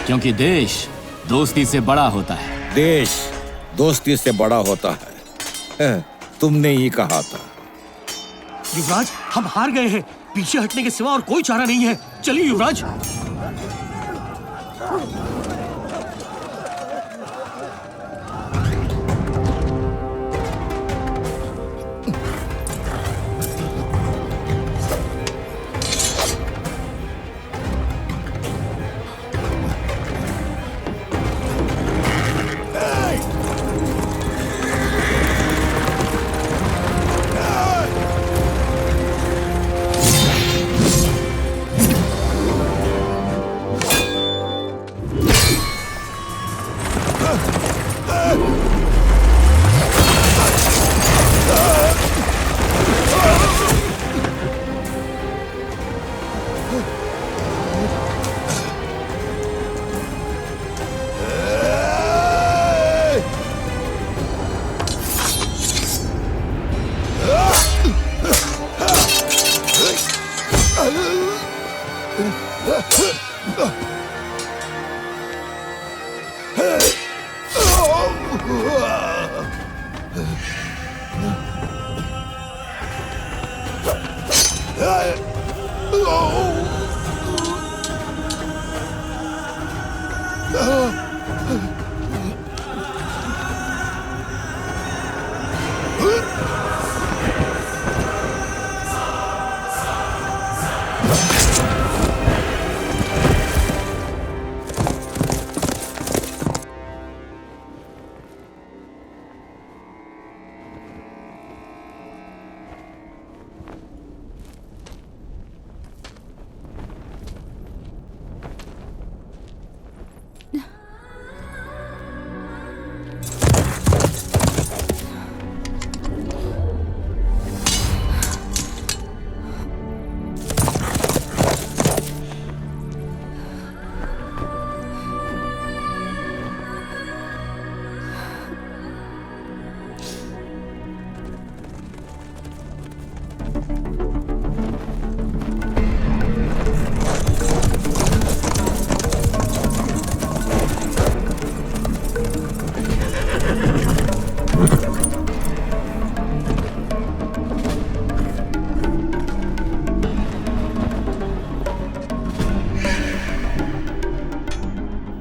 क्योंकि देश दोस्ती से बड़ा होता है। देश दोस्ती से बड़ा होता है, तुमने ही कहा था। युवराज, हम हार गए हैं। पीछे हटने के सिवा और कोई चारा नहीं है। चलिए युवराज।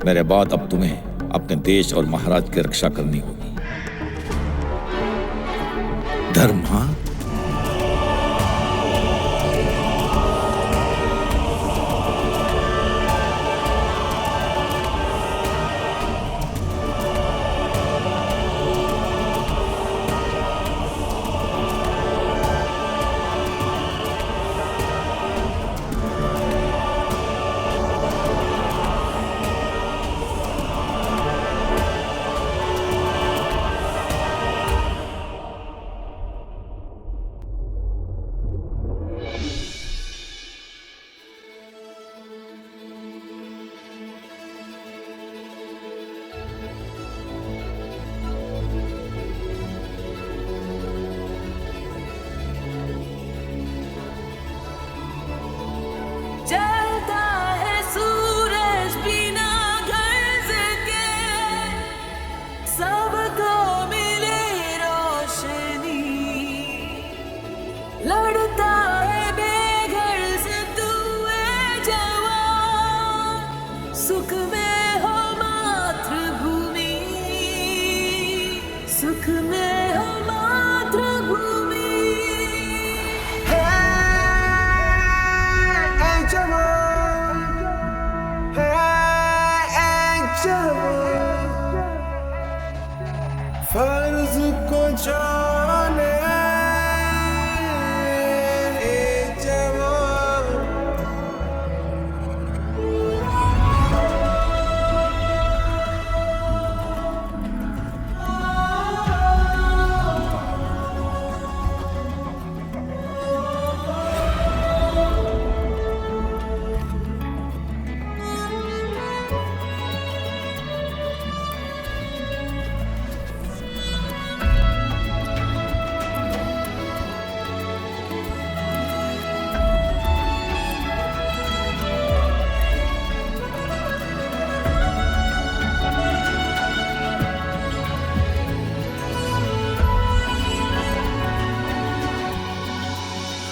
मेरे बाद अब तुम्हें अपने देश और महाराज की रक्षा करनी होगी। धर्म, हाँ? जलता है सूरज बिना गर्ज के, सबको मिले रोशनी। लड़ता है बेघर से तू है जवान, सुख में हो मातृभूमि, सुख में हो मातृभूमि। फर्ज को जाने जवान,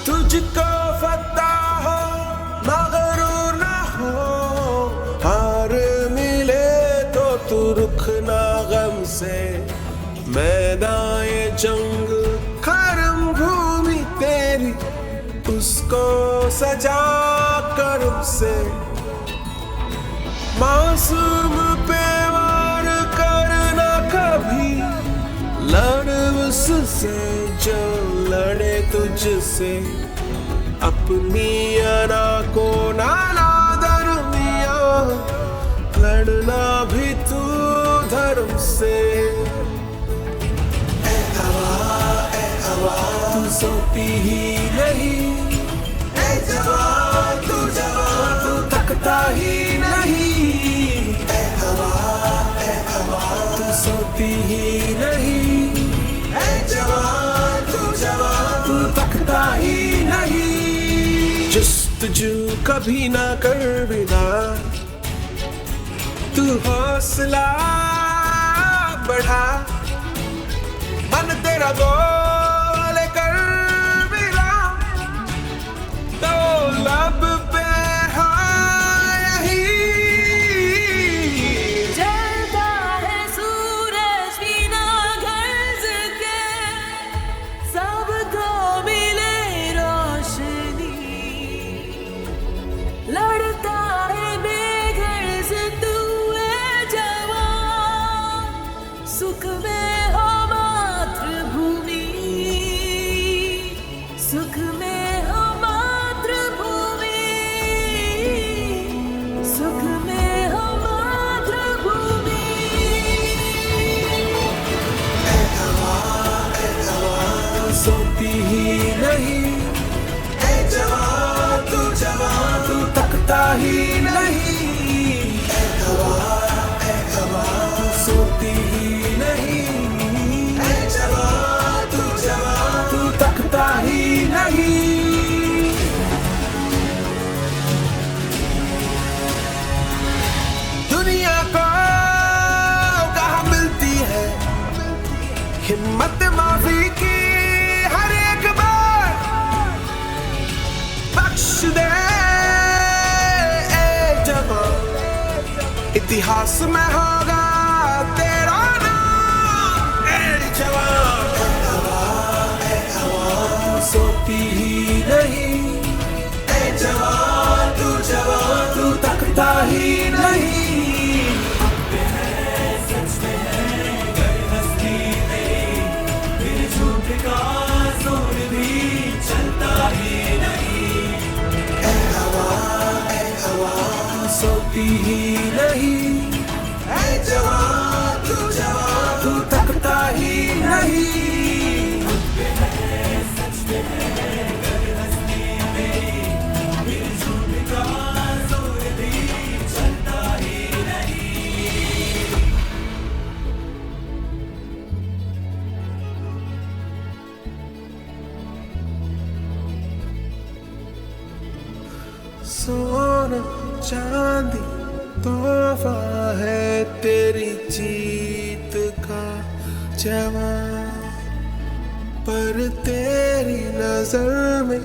तुझको फता हो मगरूर ना हो, हार मिले तो तू रुखना गम से। मैदान जंग करम भूमि तेरी, उसको सजा करम से। मासूम पे वार करना कभी, लड़ उससे जो लड़े तुझसे। अपनी अना को नाला दरमिया, लड़ना भी तू धर्म से। ए हवा तू सोती ही नहीं, ए जवान तू थकता ही नहीं। ए हवा तू सोती ही नहीं, ए जवान तू थकता ही नहीं। जस्तजू कभी ना कर विदा, तू हौसला बढ़ा, मन तेरा बोले कर मिला, तो लब पे हाँ यही। जलता है सूरज बिना गर्ज के, सबको मिले रोशनी, लड़ता है बेघर्ज तू है जवान, सुख में हो मातृभूमि, सुख में हो मातृभूमि, सुख में हो मातृभूमि। सोती ही नहीं, ऐ जवान तू तकता ही नहीं, ऐ हवा तू सोती ही नहीं, ऐ जवान तू तकता ही नहीं। दुनिया को कहाँ मिलती है हिम्मत माफी की, हर एक बार बख्श दे ए जवान, इतिहास में होगा तेरा नाम ए जवान। ए हवा सोती ही नहीं, ए जवान तू तकता ही नहीं। सोती ही नहीं, ऐ जवान तू तकता ही नहीं। सोना चांदी तोहफा है तेरी जीत का जवान, पर तेरी नजर में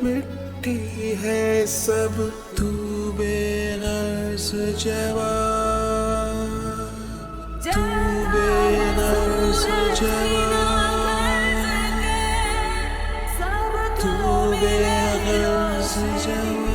मिट्टी है सब, तू बेगर्ज जवान, तू बेगर्ज जवान, तू बेगर्ज जवान।